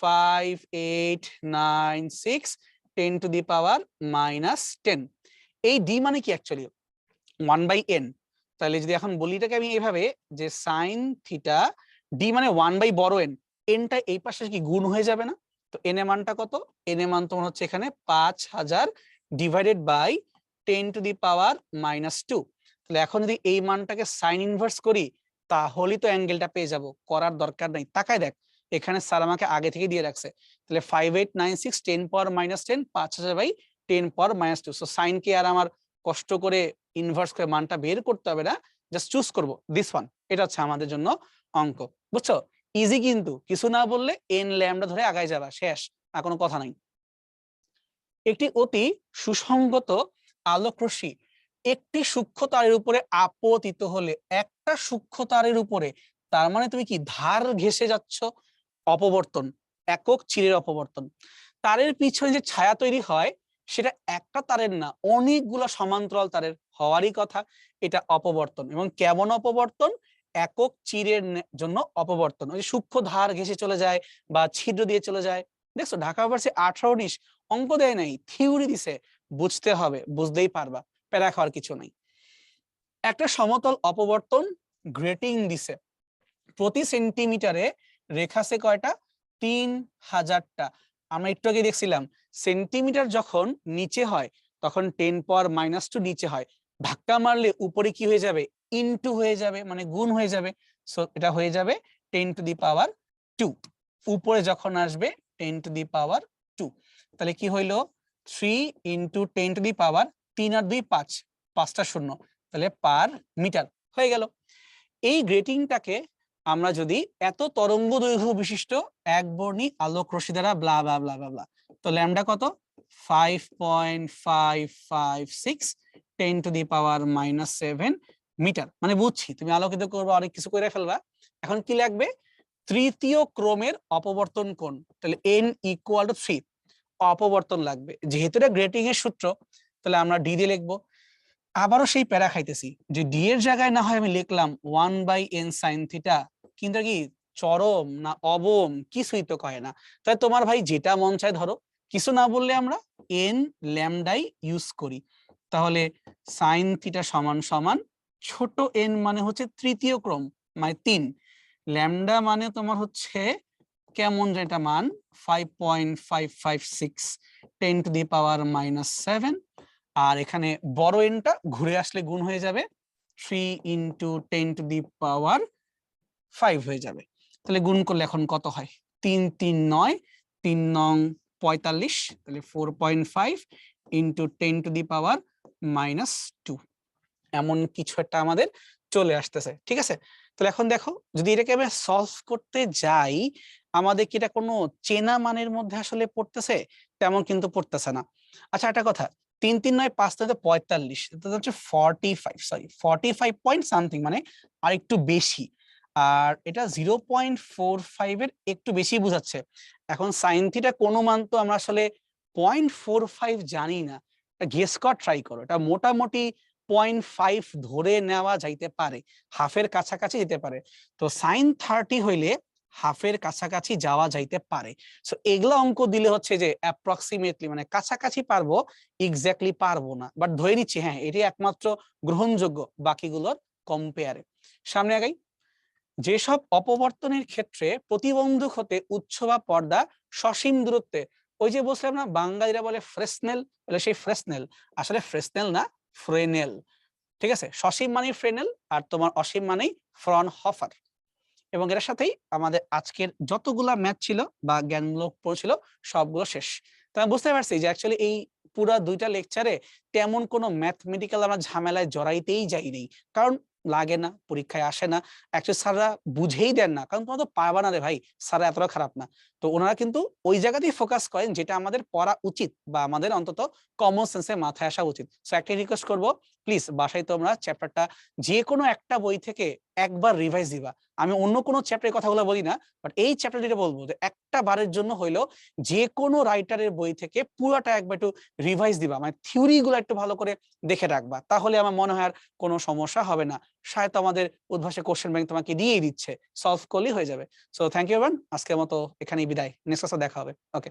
5896 10⁻⁻10। এই ডি মানে কি অ্যাকচুয়ালি 1/n। তাহলে যদি এখন বলি এটাকে আমি এইভাবে যে সাইন থিটা, ডি মানে 1/, বড় এন, এনটা এই পাশে কি গুণ হয়ে যাবে না। তো এন এর মানটা কত, এন এর মান তোমার হচ্ছে এখানে 5000 ডিভাইডেড বাই 10⁻⁻2। তাহলে এখন যদি এই মানটাকে সাইন ইনভার্স করি তাহলেই তো অ্যাঙ্গেলটা পেয়ে যাব, করার দরকার নাই। তাকায় দেখ এখানে স্যার আমাকে আগে থেকে দিয়ে রাখছে। তাহলে 5896 10⁻⁻10 5000/10⁻²। সো সাইন কে আর আমার কষ্ট করে ইনভার্স করে মানটা বের করতে হবে না, জাস্ট চুজ করব দিস ওয়ান। এটা হচ্ছে আমাদের জন্য অঙ্ক, বুঝছো? ইজি, কিন্তু কিছু না বললে এন ল্যামডা ধরে আগায় যাবা, শেষ, আর কোনো কথা নাই। একটি অতি সুসংগত আলোকরশ্মি একটি সূক্ষ্ম তারের উপরে আপতিত হলে, একটা সূক্ষ্ম তারের উপরে, তার মানে তুমি কি ধার ঘেঁষে যাচ্ছ, অপবর্তন, একক চিরের অপবর্তন। তারের পিছনে যে ছায়া তৈরি হয় সেটা একটা তারের না, অনেকগুলো সমান্তরাল তারের হওয়ারই কথা, এটা অপবর্তন। এবং কেমন অপবর্তন, একক চিরের জন্য অপবর্তন। ওই সূক্ষ্ম ধার ঘেঁষে চলে যায় বা ছিদ্র দিয়ে চলে যায়। দেখছো ঢাকা ইউনিভার্সিটি 18-19 অঙ্ক দেয় নাই, থিওরি দিছে, বুঝতে হবে, বুঝতেই পারবা, প্যারা খাওয়ার কিছু নাই। একটা সমতল অপবর্তন গ্রেটিং দিছে, প্রতি সেন্টিমিটারে রেখা আছে কয়টা, 3000টা। আমরা একটু আগে দেখছিলাম সেন্টিমিটার যখন নিচে হয় তখন 10⁻⁻2 নিচে হয়, ধাক্কা মারলে উপরে কি হয়ে যাবে, ইনটু হয়ে যাবে, মানে গুণ হয়ে যাবে। সো এটা হয়ে যাবে 10⁻²। উপরে যখন আসবে 10⁻², তাহলে কি হইলো 3 × 10⁻, 3 আর 2 5, 5টা শূন্য, তাহলে পার মিটার হয়ে গেল। এই গ্রেটিংটাকে আমরা যদি এত তরঙ্গ দৈর্ঘ্য বিশিষ্ট একবর্ণী আলোক রশ্মি দ্বারা ব্লা ব্লা ব্লা ব্লা ব্লা, তো ল্যামডা কত 5.556 10⁻⁻7 মিটার। মানে বুঝছি তুমি আলোকিত করবা, অনেক কিছু করে ফেলবা। এখন কি লাগবে, তৃতীয় ক্রমের অপবর্তন কোণ, তাহলে n = 3 অপবর্তন লাগবে। যেহেতু এটা গ্রেটিং এর সূত্র তাহলে আমরা ডি দিয়ে লিখবো। আবারও সেই প্যারা খাইতেছি যে ডি এর জায়গায় না হয় আমি লিখলাম 1/n sin থিটা, কিন্তু কি চরম না অবম কিছুই তো কয় না। তাই তোমার ভাই যেটা মন চায় ধরো, কিছু না বললে আমরা n ল্যামডাই ইউজ করি। তাহলে sin থিটা সমান সমান ছোট n মানে হচ্ছে তৃতীয় ক্রম, মানে 3, ল্যামডা মানে তোমার হচ্ছে কেমন যেটা মান 5.556 10⁻⁻7, আর এখানে বড় এনটা ঘুরে আসলে গুণ হয়ে যাবে 3 × 10⁻5 হয়ে যাবে। তাহলে গুণ করলে এখন কত হয়, 3 3 9, 3 নং 45, তাহলে 4.5 × 10⁻⁻2 এমন কিছু একটা আমাদের চলে আসতেছে। ঠিক আছে, তাহলে এখন দেখো যদি এটাকে আমি সলভ করতে যাই আমাদের কি এটা কোনো চেনা মানের মধ্যে আসলে পড়তেছে তেমন কিন্তু পড়তেছে না। আচ্ছা একটা কথা, 3 3 9 5 3 45, এটা হচ্ছে 45 পয়েন্ট সামথিং, মানে আর একটু বেশি। আর এটা 0.45 এর একটু বেশি বোঝাচ্ছে। এখন সাইন থিটা কোন মান তো আমরা আসলে 0.45 জানি না, গেস কর ট্রাই করো। এটা মোটামুটি 0.5 ধরে নেওয়া যাইতে পারে, হাফের কাছাকাছি যেতে পারে। তো সাইন 30 হইলে হাফের কাছাকাছি যাওয়া যাইতে পারে। সো এগুলা অঙ্ক দিলে হচ্ছে যে অ্যাপ্রক্সিমেটলি মানে কাছাকাছি পারবো, এক্স্যাক্টলি পারবো না, বাট ধরে নিচ্ছি হ্যাঁ এটি একমাত্র গ্রহণযোগ্য বাকিগুলোর কম্পেয়ারে। সামনে আগাই। যেসব অপবর্তনের ক্ষেত্রে প্রতিবন্ধক হতে উৎস বা পর্দা সসীম দূরত্বে, ওই যে বলছিলাম না বাঙালিরা বলে ফ্রেসনেল, বলে সেই ফ্রেসনেল আসলে ফ্রেসনেল না, ফ্রেনেল। ঠিক আছে, সসীম মানেই ফ্রেনেল আর তোমার অসীম মানেই ফ্রনহফার। এবং এর সাথেই আমাদের আজকের যতগুলা ম্যাথ ছিল বা জ্ঞানমূলক পড়ছিল সবগুলো শেষ। তো আমি বুঝতে পারছি যে অ্যাকচুয়ালি এই পুরা 2টা লেকচারে তেমন কোনো ম্যাথমেটিক্যাল আমরা ঝামেলায় জড়াইতেই যাইনি, কারণ লাগে না, পরীক্ষায় আসে না। অ্যাকচুয়ালি স্যাররা বুঝেই দেন না, কারণ তোমরা তো পারবা না রে ভাই, স্যাররা এতটা খারাপ না। তো ওনারা কিন্তু ওই জায়গাতেই ফোকাস করেন যেটা আমাদের পড়া উচিত বা আমাদের অন্তত কমন সেন্সে মাথায় আসা উচিত। সো একটা রিকোয়েস্ট করবো, প্লিজ বাসায় তোমরা চ্যাপ্টারটা যে কোনো একটা বই থেকে একবার রিভাইজ দিবা। আমি অন্য কোনো চ্যাপ্টারের কথাগুলো বলি না, বাট এই চ্যাপ্টারটা বলবো যে একটা বারের জন্য হইলো যে কোনো রাইটারের বই থেকে পুরোটা একবার একটু রিভাইজ দিবা, মানে থিওরি গুলো একটু ভালো করে দেখে রাখবা, তাহলে আমার মনে হয় আর কোনো সমস্যা হবে না। শায়দ আমাদের উদ্ভাসে কোশ্চেন ব্যাংক তোমাকে দিয়েই দিচ্ছে, সলভ করলেই হয়ে যাবে। সো থ্যাংক ইউ এভরিওয়ান, আজকের মতো এখানেই বিদায়, নেক্সট ক্লাসে দেখা হবে। ওকে।